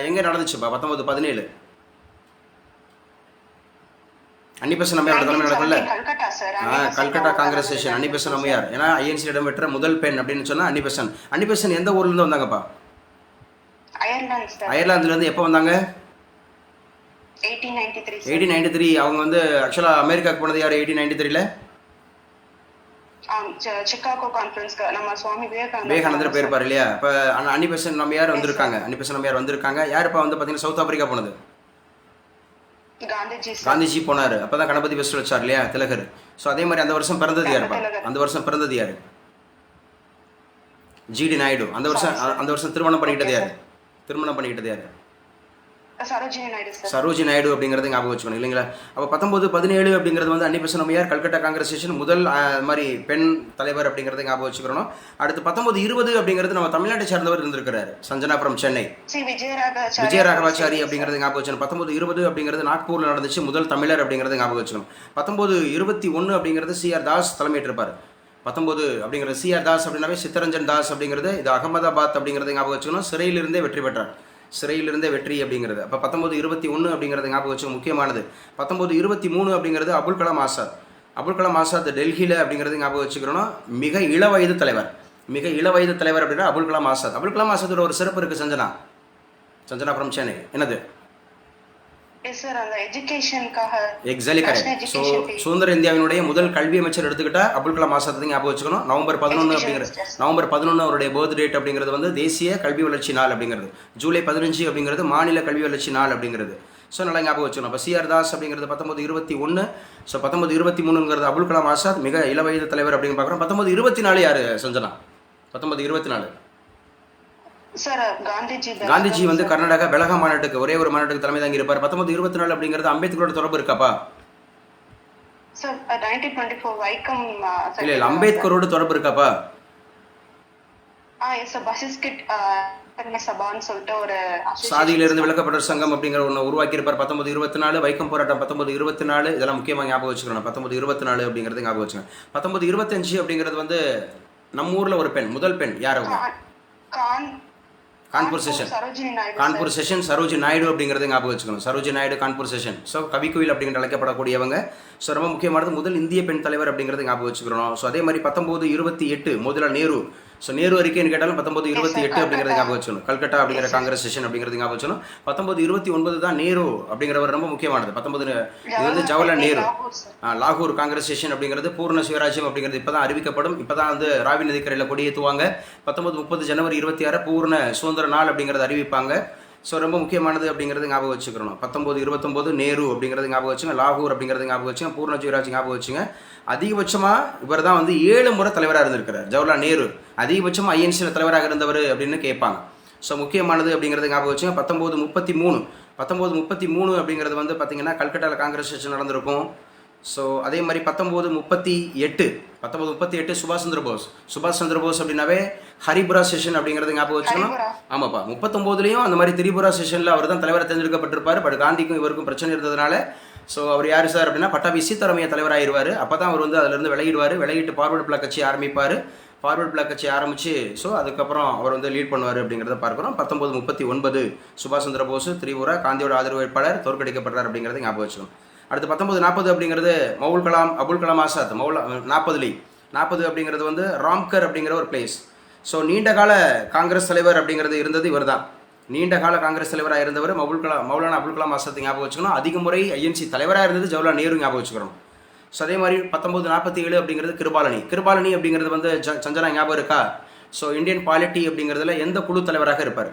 எங்கே நடந்துச்சுப்பா? 1917 அன்னிபெசன்ட் அம்மையாரோட தலைமை நடக்கும்ல. Calcutta sir. Calcutta Congress session Annie Besant அம்மையார். ஏன்னா ஐஎன்சி இடம் பெற்ற முதல் பெண் அப்படின்னு சொன்னா அன்னிபெசன்ட் எந்த ஊர்ல இருந்து வந்தாங்கப்பா? Ireland sir. அயர்லாந்துல இருந்து எப்போ வந்தாங்க? 1893 சார். 1893. அவங்க வந்து ஆக்சுவலா அமெரிக்காவுக்கு போனது யார் 1893ல? சிகாகோ கான்ஃபரன்ஸ்க்கு நம்ம சுவாமி விவேகானந்தர் போயிருப்பார் இல்லையா? இப்போ அன்னிபெசன்ட் அம்மையார் வந்திருக்காங்க. அன்னிபெசன்ட் அம்மையார் வந்திருக்காங்க. யாருப்பா வந்து பார்த்தீங்கன்னா சவுத் ஆப்பிரிக்கா போனது? காந்திஜி போனார். அப்பதான் கணபதி பெஸ்ட் வச்சார் இல்லையா திலகர். ஸோ அதே மாதிரி அந்த வருஷம் பிறந்தது யாருப்பா? அந்த வருஷம் பிறந்தது யாரு? ஜிடி நாயுடு. அந்த வருஷம் திருமணம் பண்ணிக்கிட்டது யாரு? சரோஜி நாயுடு அப்படிங்கிறது ஞாபகம் வச்சுக்கணும் இல்லைங்களா? அப்போ 1917 அப்படிங்கிறது வந்து அன்னிபெசன்ட் அம்மையார் கல்கட்டா காங்கிரஸ் செஷன் முதல் மாதிரி பெண் தலைவர் அப்படிங்கிறத ஞாபகம் வச்சுக்கிறோம். அடுத்து 1920 அப்படிங்கிறது நம்ம தமிழ்நாட்டை சேர்ந்தவர் இருந்திருக்கிறார், சஞ்சனா ஃப்ரம் சென்னை, விஜயராகவாச்சாரி அப்படிங்கிறது ஞாபகம் வச்சுக்கணும். 1920 அப்படிங்கிறது நாக்பூர்ல நடந்துச்சு, முதல் தமிழர் அப்படிங்கிறது ஞாபகம் வச்சுக்கணும். 1921 அப்படிங்கிறது சிஆர் தாஸ் தலைமையேற்றிருப்பார். 19 அப்படிங்கிறது சிஆர் தாஸ் அப்படின்னாவே சித்தரஞ்சன் தாஸ் அப்படிங்கிறது இது அகமதாபாத் அப்படிங்கிறது ஞாபகம் வச்சுக்கணும். சிறையிலிருந்தே வெற்றி பெற்றார். சிறையிலிருந்தே வெற்றி அப்படிங்கிறது. அப்போ 1921 அப்படிங்கிறது ஞாபகம் வச்சு முக்கியமானது. 1923 அப்படிங்கிறது அபுல் கலாம் ஆசாத் டெல்லியில் அப்படிங்கிறது ஞாபகம் வச்சுக்கிறோம். மிக இளவயது தலைவர் அப்படின்னா அபுல் கலாம் ஆசாத்தோட ஒரு சிறப்பு இருக்குது. சஞ்சனா ஃப்ரம் சென்னை. என்னது? Exactly correct. ஸோ சுதந்திர இந்தியாவினுடைய முதல் கல்வி அமைச்சர் எடுத்துக்கிட்டா அபுல் கலாம் ஆசாத் ஞாபகம் வச்சுக்கணும். நவம்பர் 11 அவருடைய பர்த் டேட் அப்படிங்கிறது வந்து தேசிய கல்வி வளர்ச்சி நாள் அப்படிங்கிறது. ஜூலை 15 அப்படிங்கிறது மாநில கல்வி வளர்ச்சி நாள் அப்படிங்கிறது. ஸோ நல்லா ஞாபகம் வச்சுக்கணும். அப்போ சிஆர் தாஸ் அப்படிங்கிறது 1921. ஸோ 1923 அபுல் கலாம் ஆசாத் மிக இளவயது தலைவர் அப்படின்னு பார்க்குறோம். 1924 யாரு சஞ்சனா? 1924 காந்திஜி வந்து கர்நாடகா பெலகா மாநாட்டுக்கு ஒரே ஒரு மாநாட்டுக்கு தலைமை தாங்கி இருப்பார். 1924 அப்படிங்கிறது அம்பேத்கரோட தொடர்பு இருக்காப்பா? இல்ல அம்பேத்கரோட தொடர்பு இருக்காப்பா? சாதியிலிருந்து விளக்கப்பட்ட சங்கம் அப்படிங்கிற ஒன்று உருவாக்கி இருப்பார். 1924 வைக்கம் போராட்டம் 1924 இதெல்லாம் முக்கியமாக ஞாபகம் வச்சுக்கணும். 1924 அப்படிங்கிறது ஞாபகம் வச்சுக்கணும். 1925 அப்படிங்கிறது வந்து நம்ம ஊர்ல ஒரு பெண், முதல் பெண் யார்? கான்பூர் செஷன் சரோஜி நாயுடு அப்படிங்கிறது ஞாபகம் வச்சுக்கணும். சரோஜி நாயுடு கான்பூர் செஷன். ஸோ கவிக்குயில் அப்படிங்கிற அழைக்கப்படக்கூடியவங்க. ஸோ ரொம்ப முக்கியமானது முதல் இந்திய பெண் தலைவர் அப்படிங்கிறது ஞாபகம் வச்சுக்கிறோம். ஸோ அதே மாதிரி 1928 முதல்ல நேரு. ஸோ நேரு அறிக்கைன்னு கேட்டாலும் 1928 அப்படிங்கிறது ஞாபகம் வச்சுக்கணும். கல்கட்டா அப்படிங்கிற காங்கிரஸ் செஷன் அப்படிங்கிறது ஞாபகம் வச்சுக்கணும். 1929 தான் நேரு அப்படிங்கிறவர் ரொம்ப முக்கியமானது. இது வந்து ஜவஹர்லால் நேரு. லாகூர் காங்கிரஸ் செஷன் அப்படிங்கிறது பூர்ண சுயராஜ்யம் அப்படிங்கிறது இப்போ தான் அறிவிக்கப்படும். இப்போ தான் வந்து ராவி நதிக்கரையில் கொடியேற்றுவாங்க. 1930 ஜனவரி 26 பூர்ண சுதந்திர நாள் அப்படிங்கிறது அறிவிப்பாங்க. ஸோ ரொம்ப முக்கியமானது அப்படிங்கிறது ஞாபகம் வச்சுக்கிறோம். 1929 நேரு அப்படிங்கிறது ஞாபகம் வச்சுங்க. லாகூர் அப்படிங்கிறது ஞாபகம் வச்சுங்க. பூர்ண சுயராஜ் ஞாபகம் வச்சுங்க. அதிகபட்சமாக இவர் தான் வந்து 7 முறை தலைவராக இருந்திருக்கிறார். ஜவஹர்லால் நேரு அதிகபட்சமாக ஐஎன்சியில் தலைவராக இருந்தவர் அப்படின்னு கேட்பாங்க. ஸோ முக்கியமானது அப்படிங்கிறது ஞாபகம் வச்சுங்க. 1933 அப்படிங்கிறது வந்து பார்த்தீங்கன்னா கல்கட்டாவில் காங்கிரஸ் செஷன் நடந்திருக்கும். ஸோ அதே மாதிரி 1938 சுபாஷ் சந்திர போஸ் அப்படின்னாவே ஹரிபுரா செஷன் அப்படிங்கிறது ஞாபகம் வச்சுக்கணும். ஆமாப்பா 39லையும் அந்த மாதிரி திரிபுரா செஷனில் அவர் தான் தலைவராக தேர்ந்தெடுக்கப்பட்டிருப்பார். பட் காந்திக்கும் இவருக்கும் பிரச்சனை இருந்ததுனால ஸோ அவர் யார் சார் அப்படின்னா பட்டாபி சீதாராமையா தலைவராகிடுவார். அப்போ தான் அவர் வந்து அதிலிருந்து விலகிட்டு ஃபார்வர்டு பிளாக் கட்சி ஆரம்பித்து ஸோ அதுக்கப்புறம் அவர் வந்து லீட் பண்ணுவார் அப்படிங்கிறத பார்க்குறோம். 1939 சுபாஷ் சந்திர போஸ் திரிபுரா காந்தியோட ஆதரவு வேட்பாளர் தோற்கடிக்கப்பட்டார் அப்படிங்கிறது ஞாபகம் வச்சுக்கணும். அடுத்து 1940 அப்படிங்கிறது அபுல் கலாம் ஆசாத் 40 அப்படிங்கிறது வந்து ராம்கர் அப்படிங்கிற ஒரு பிளேஸ். ஸோ நீண்டகால காங்கிரஸ் தலைவர் அப்படிங்கிறது இருந்தது இவர் தான். நீண்டகால காங்கிரஸ் தலைவராக இருந்தவர் மௌலானா அபுல் கலாம் ஆசாத் ஞாபகம் வச்சுக்கணும். அதிக முறை ஐஎன்சி தலைவராக இருந்தது ஜவஹர்லால் நேரு ஞாபகம் வச்சுக்கணும். ஸோ அதே மாதிரி 1947 அப்படிங்கிறது கிருபாலனி அப்படிங்கிறது வந்து சஞ்சனா ஞாபகம் இருக்கா? ஸோ இந்தியன் பாலிட்டி அப்படிங்கிறதுல எந்த குழு தலைவராக இருப்பார்?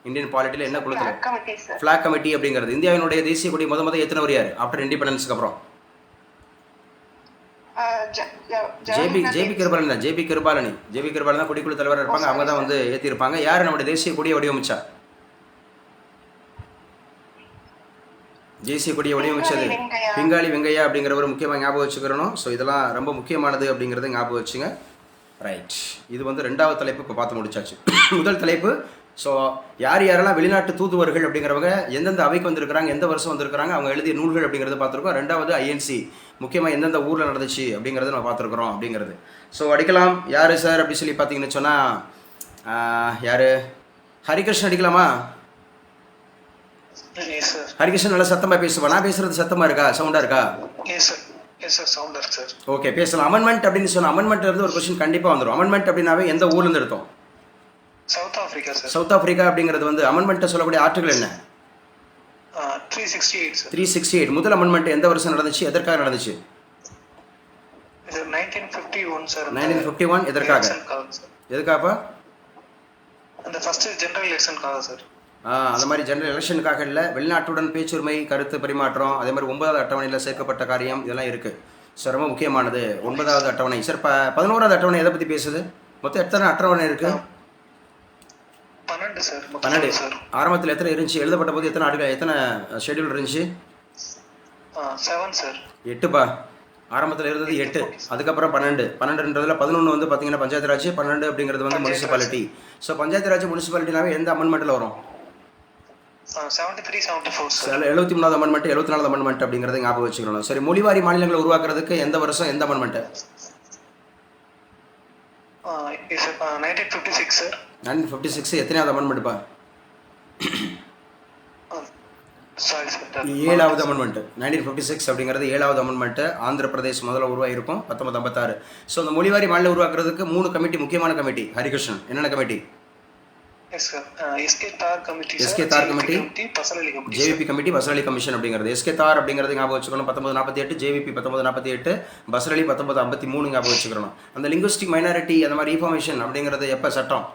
இந்தியன் பாலிட்டியில் என்ன குழு தலைவர்? ஃபிளாக் கமிட்டி அப்படிங்கிறது இந்தியாவினுடைய தேசிய கொடி முத எத்தனவர் யார் ஆஃப்டர் இண்டிபெண்டன்ஸ்க்கு அப்புறம்? ஜேபி கிருபாலனி தான் கொடிக்குழு தலைவராக இருப்பாங்க. அவங்க தான் வந்து ஏற்றிருப்பாங்க. யார் நம்முடைய தேசிய கொடியை வடிவமைச்சா? தேசிய கொடியை வடிவமைச்சது பிங்காளி வெங்கையா அப்படிங்கிறவர் முக்கியமாக ஞாபகம் வச்சுக்கிறணும். ஸோ இதெல்லாம் ரொம்ப முக்கியமானது அப்படிங்கிறத ஞாபகம் வச்சுங்க. ரைட். இது வந்து 2வது தலைப்பு இப்போ பார்த்து முடிச்சாச்சு. முதல் தலைப்பு ஸோ யாரெல்லாம் வெளிநாட்டு தூதுவர்கள் அப்படிங்கிறவங்க எந்தெந்த அவைக்கு வந்திருக்கிறாங்க, எந்த வருஷம் வந்திருக்கிறாங்க, அவங்க எழுதிய நூல்கள் அப்படிங்கிறத பார்த்துருக்கோம். ரெண்டாவது ஐஎன்சி முக்கியமாக எந்தெந்த ஊரில் நடந்துச்சு அப்படிங்கிறத நம்ம பார்த்துருக்குறோம் அப்படிங்கிறது. ஸோ அடிக்கலாம் யார் சார் அப்படி சொல்லி பார்த்தீங்கன்னு சொன்னால் யார் ஹரிகிருஷ்ணன் அடிக்கலாமா? ஹரிகிருஷ்ணன் நல்லா சத்தமாக பேசுவா. நான் பேசுகிறது சத்தமாக இருக்கா, சவுண்டாக இருக்கா? ஓகே பேசலாம். அமெண்ட்மெண்ட் அப்படின்னு சொன்னால் அமெண்ட்மெண்ட் இருந்து ஒரு கொஸ்டின் கண்டிப்பாக வந்துடும். அமெண்ட்மெண்ட் அப்படின்னாவே எந்த ஊர்லேருந்து எடுத்தோம்? South Africa sir. South Africa அப்படிங்கிறது வந்து அமெண்ட்மெண்ட்டை சொல்லக்கூடிய ஆர்டிகல் என்ன? 368 சார். 368. முதல் அமெண்ட்மெண்ட் எந்த வருஷம் நடந்துச்சு, எதற்காக நடந்துச்சு? 1951 சார். 1951 எதற்காக? எதுக்காகப்பா? அந்த ஃபர்ஸ்ட் ஜெனரல் எலெக்ஷனுக்காக சார். அந்த மாதிரி ஜெனரல் எலெக்ஷனுக்காக இல்லை, வெளிநாட்டுடன் பேச்சுரிமை, கருத்து பரிமாற்றம், அதே மாதிரி 9வது அட்டவணையில் சேர்க்கப்பட்ட காரியம் இதெல்லாம் இருக்குது. சார் ரொம்ப முக்கியமானது 9வது அட்டவணை. சார் 11வது அட்டவணை எதை பற்றி பேசுது? மொத்தம் எத்தனை அட்டவணை இருக்குது? 12 சார். 12 சார். ஆரம்பத்தில் எத்தனை இருந்துச்சு? எழுதப்பட்ட போது எத்தனை ஆர்டிகல், எத்தனை ஷெட்யூல் இருந்துச்சு? 7 சார். 8பா. ஆரம்பத்தில் இருந்தது 8, அதுக்கப்புறம் 12. 12ன்றதுல 11 வந்து பார்த்தீங்கன்னா பஞ்சாயத்து ராஜ், 12 அப்படிங்கிறது வந்து முனிசிபாலிட்டி. ஸோ பஞ்சாயத்து ராஜ் முனிசிபாலிட்டினாவே எந்த அமெண்ட்மெண்ட்டில் வரும்? 73, 74 சார். 73வது அமெண்ட்மெண்ட், 74வது அமெண்ட்மெண்ட் அப்படிங்கிறத ஞாபகம் வச்சுக்கணும். சரி, மொழிவாரி மாநிலங்களை உருவாக்குறதுக்கு எந்த வருஷம், எந்த அமெண்ட்மெண்ட்? 1956 சார். 1956 எத்தனையாவது அமெண்ட்மெண்ட்ப்பா? Sorry sir. 7வது அமெண்ட்மெண்ட். 1956 அப்படிங்கிறது 7வது அமெண்ட்மெண்ட். ஆந்திர பிரதேஷ் முதல்ல உருவாகிருக்கும் 1956. ஸோ அந்த மொழிவாரி மாநிலம் உருவாக்குறதுக்கு 3 கமிட்டி, முக்கியமான கமிட்டி. ஹரிகிருஷ்ணன் என்னென்ன கமிட்டி? எஸ்கே தார் கமிட்டி, ஜேவிபி கமிட்டி, பஸ்ரலி கமிஷன் அப்படிங்கிறது. எஸ்கே தார் அப்படிங்கிறது ஞாபகம் வச்சுக்கணும் 1948, ஜேவிபி 1948, பஸ்ரலி 1953 ஞாபகம் வச்சுக்கணும். அந்த லிங்குவிஸ்டிக் மைனாரிட்டி அந்த மாதிரி இன்ஃபர்மேஷன் அப்படிங்கிறது எப்போ சட்டம்?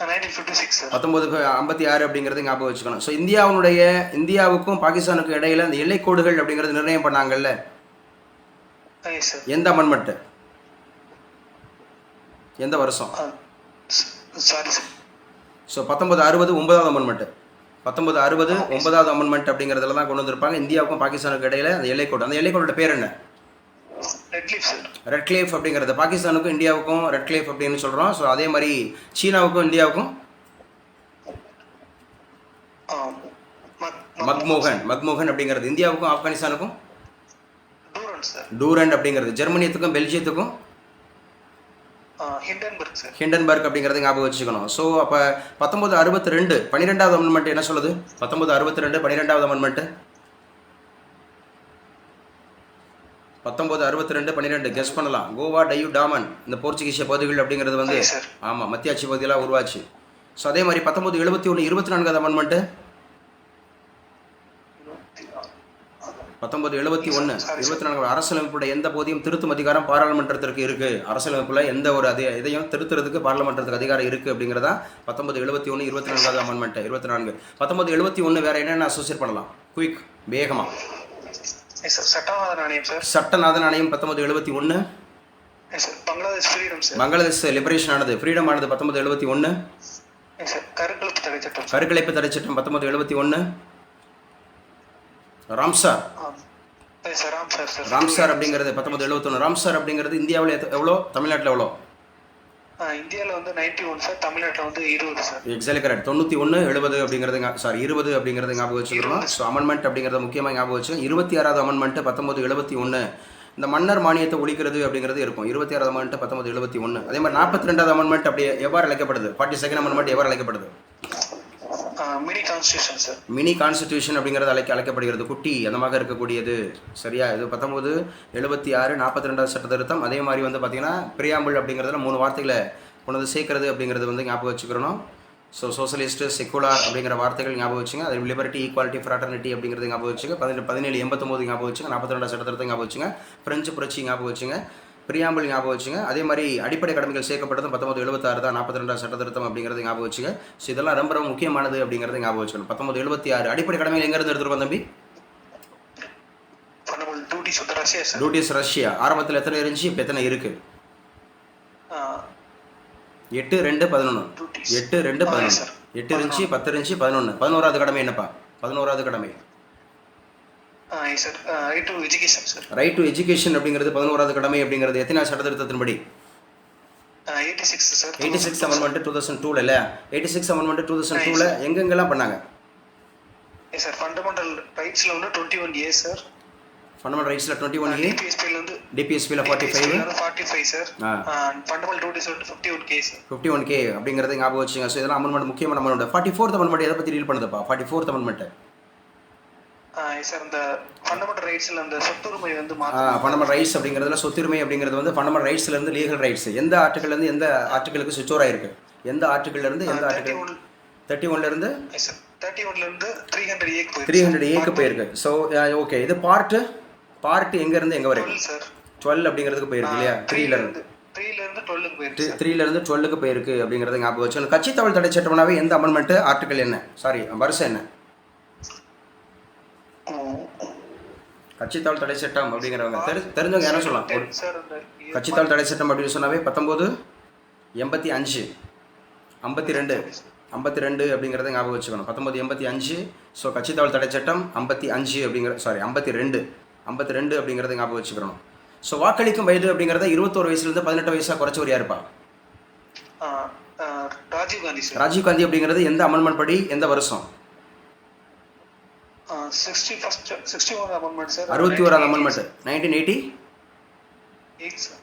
1956 அப்படிங்கிறது ஞாபகம் வச்சுக்கணும். ஸோ இந்தியாவுக்கும் பாகிஸ்தானுக்கும் இடையில அந்த எல்லைக்கோடுகள் அப்படிங்கிறது நிர்ணயம் பண்ணாங்கல்ல, எந்த அமெண்ட்மெண்ட், எந்த வருஷம்? ஸோ 1960 9வது அமெண்ட்மெண்ட். 1960 9வது அமெண்ட்மெண்ட் அப்படிங்கிறதுல தான் கொண்டு வந்திருப்பாங்க. இந்தியாவுக்கும் பாகிஸ்தானுக்கும் இடையில அந்த எல்லைக்கோடு, அந்த எல்லைக்கோடோட பேர் என்ன? ரெட் கிளேஃப் அப்படிங்கிறது. பாகிஸ்தானுக்கும் இந்தியாவுக்கும் ரெட் கிளேஃப் அப்படின்னு சொல்கிறோம். ஸோ அதே மாதிரி சீனாவுக்கும் இந்தியாவுக்கும் மக்மோகன் அப்படிங்கிறது. இந்தியாவுக்கும் ஆப்கானிஸ்தானுக்கும் டூரண்ட் அப்படிங்கிறது. ஜெர்மனியத்துக்கும் பெல்ஜியத்துக்கும் ஹிண்டன்பர்க் அப்படிங்கிறது ஞாபகம் வச்சுக்கணும். ஸோ அப்போ 1962 12வது அமெண்ட்மெண்ட் என்ன சொல்லுது? 1962 12வது அமெண்ட்மெண்ட். 1962 12 கெஸ் பண்ணலாம். கோவா, டையூ, டாமன் இந்த போர்ச்சுகீசிய பகுதிகள் அப்படிங்கிறது வந்து ஆமாம் மத்தியாட்சி பகுதியெல்லாம் உருவாச்சு. ஸோ அதே மாதிரி 1971 24வது அமெண்ட்மெண்ட்டு. 1971 24 அரசியலமைப்புடைய எந்த போதியும் திருத்தும் அதிகாரம் பாராளுமன்றத்திற்கு இருக்குது. அரசியலமைப்பில் எந்த ஒரு இதையும் திருத்துறதுக்கு பாராளுமன்றத்துக்கு அதிகாரம் இருக்குது அப்படிங்கிறதா 1971 24வது அமெண்ட்மெண்ட். 24 1971 வேறு என்னென்ன அசோசியேட் பண்ணலாம்? குயிக் வேகமாக. சட்டநாத நாணயம் 1971. பங்களாதேஷ் லிபரேஷன் ஆனது, ஃப்ரீடம் ஆனது 1971. கருக்கலைப்பு தடை சட்டம் 1971. ராம்சார் அப்படிங்கிறது 1971. ராம்சார் அப்படிங்கிறது இந்தியாவில் எவ்வளோ, தமிழ்நாட்டில் எவ்வளோ? இந்தியாவில் வந்து 91 சார், தமிழ்நாட்டில் வந்து 20 சார். Exactly correct. 91 70 அப்படிங்கிறது 20 அப்படிங்கிறது ஞாபகம் வச்சுக்கணும். ஸோ அமெண்ட்மெண்ட் அப்படிங்கிறத முக்கியமாக ஞாபகம் வச்சுக்கணும். 26வது அமெண்ட்மெண்ட் 1971 இந்த மன்னர் மானியத்தை ஒழிக்கிறது அப்படிங்கிறது இருக்கும். 26வது அமெண்ட்மெண்ட் 1971. அதே மாதிரி 42வது அமெண்ட்மெண்ட் அப்படி எவ்வாறு அழைக்கப்படுது? 42nd அமெண்ட்மெண்ட் எவ்வாறு அழைக்கப்படுது? மினி கான்ஸ்டிடியூஷன் அப்படிங்கிறது அழைக்கப்படுகிறது. குட்டி அந்தமாக இருக்கக்கூடியது. சரியா? இது 1976 42வது சட்ட திருத்தம். அதே மாதிரி வந்து பார்த்தீங்கன்னா பிரியாம்பிள் அப்படிங்கிறதுல 3 வார்த்தைகளை கொண்டு வந்து சேர்க்கறது அப்படிங்கிறது வந்து ஞாபகம் வச்சுக்கிறணும். ஸோ சோஷலிஸ்ட், செக்குலார் அப்படிங்கிற வார்த்தைகள் ஞாபகம் வச்சுங்க. அது லிபர்ட்டி, ஈக்குவாலிட்டி, ஃப்ராட்டர்னிட்டி அப்படிங்கிறது ஞாபகம் வச்சுங்க. 1789 ஞாபகம் வச்சுங்க. 42வது சட்ட திருத்தம் ஞாபகம் வச்சுங்க. பிரெஞ்சு புரட்சி ஞாபகம் வச்சுங்க. பிரியாம்பிள் ஞாபகம் வச்சுங்க. அதே மாதிரி அடிப்படை கடமைகள் சேர்க்கப்பட்டதும் 1976 தான். 42வது சட்ட திருத்தம் அப்படிங்கிறது ஞாபகம் வச்சுங்க. ஸோ இதெல்லாம் ரொம்ப ரொம்ப முக்கியமானது அப்படிங்கிறது ஞாபகம் வச்சுக்கணும். 1976 அடிப்படை கடமைகள் எங்கேருந்து எடுத்துருக்கோம் தம்பி? Duties Russia. ஆரம்பத்தில் எத்தனை இருந்துச்சு, இப்போ எத்தனை இருக்குது? 8 2 11. 8 2 11. 8 இருந்துச்சு, 10 இருந்துச்சு, 11. 11வது கடமை என்னப்பா? 11வது கடமை ரைட் டு எஜுகேஷன் அப்படிங்கிறது 11வது கடமை அப்படிங்கிறது எத்தனை சட்ட திருத்தத்தின்படி? 86 சார். 86 அமெண்ட்மெண்ட் 2002 இல்ல 86 அமெண்ட்மெண்ட் 2002 எங்கெங்கெல்லாம் பண்ணாங்க? Yes sir. ஃபண்டமெண்டல் ரைட்ஸ்ல வந்து 21A சார். ஃபண்டமெண்டல் ரைட்ஸ்ல 21A, டிபிஎஸ்பில வந்து டிபிஎஸ்பில 45, 45 சார். ஃபண்டமெண்டல் டியூட்டிஸ் வந்து 51K சார். 51K அப்படிங்கறது ஞாபகம் வச்சுங்க. ஸோ இதெல்லாம் அமெண்ட்மெண்ட் முக்கியமான அமெண்ட்மெண்ட். 44th அமெண்ட்மெண்ட் எதை பத்தி டீல் பண்ணுதுப்பா? 44th அமெண்ட்மெண்ட் சார் இந்த ஃபண்டமெண்டல் ரைட்ஸ்ல அந்த சொத்துரிமை வந்து ஃபண்டமெண்டல் ரைட்ஸ் அப்படிங்கிறதுல சொத்துரிமை அப்படிங்கிறது வந்து ஃபண்டமெண்டல் ரைட்ஸ்ல இருந்து லீகல் ரைட்ஸ் எந்த ஆர்டிகல்ல இருந்து எந்த ஆர்டிகலுக்கு சுவிட்ச் ஓவர் ஆயிருக்கு? எந்த ஆர்டிகல்ல இருந்து எந்த ஆர்டிகல்? 31ல இருந்து 31ல இருந்து 300A க்கு 300A போயிருக்கு. ஸோ ஓகே, இது பார்ட் எங்க இருந்து எங்க வரைக்கும்? 12 சார். 12 அப்படிங்கிறதுக்கு போயிருக்கு இல்லையா? 3ல இருந்து 12க்கு போயிருக்கு. 3ல இருந்து 12க்கு போயிருக்கு அப்படிங்கறத ஞாபகம் வச்சு. கட்சி தகவல் தடை சட்டம்னாவே எந்த அமெண்ட்மெண்ட், ஆர்டிகல் என்ன, சாரி வருஷம் என்ன? கட்சி தகவல் தடை சட்டம் அப்படிங்கிறவங்க தெரிஞ்சவங்க யாரும் சொல்லலாம். கட்சி தகவல் தடை சட்டம் அப்படின்னு சொன்னாவே 1985 52 அப்படிங்கிறத ஞாபகம் வச்சுக்கணும். 1985. ஸோ கட்சி தகவல் தடை சட்டம் 55 அப்படிங்கிற 52 அப்படிங்கிறத ஞாபகம் வச்சுக்கணும். ஸோ வாக்களிக்கும் வயது அப்படிங்கிறத 21 வயசுலேருந்து 18 வயசாக குறைச்சவர் யாருப்பா? ராஜீவ் காந்தி சார். ராஜீவ் காந்தி அப்படிங்கிறது எந்த அமெண்ட்மெண்ட் படி எந்த வருஷம்? 61 அமெண்ட்மெண்ட் சார். 61வது அமெண்ட்மெண்ட் 1988 சார்.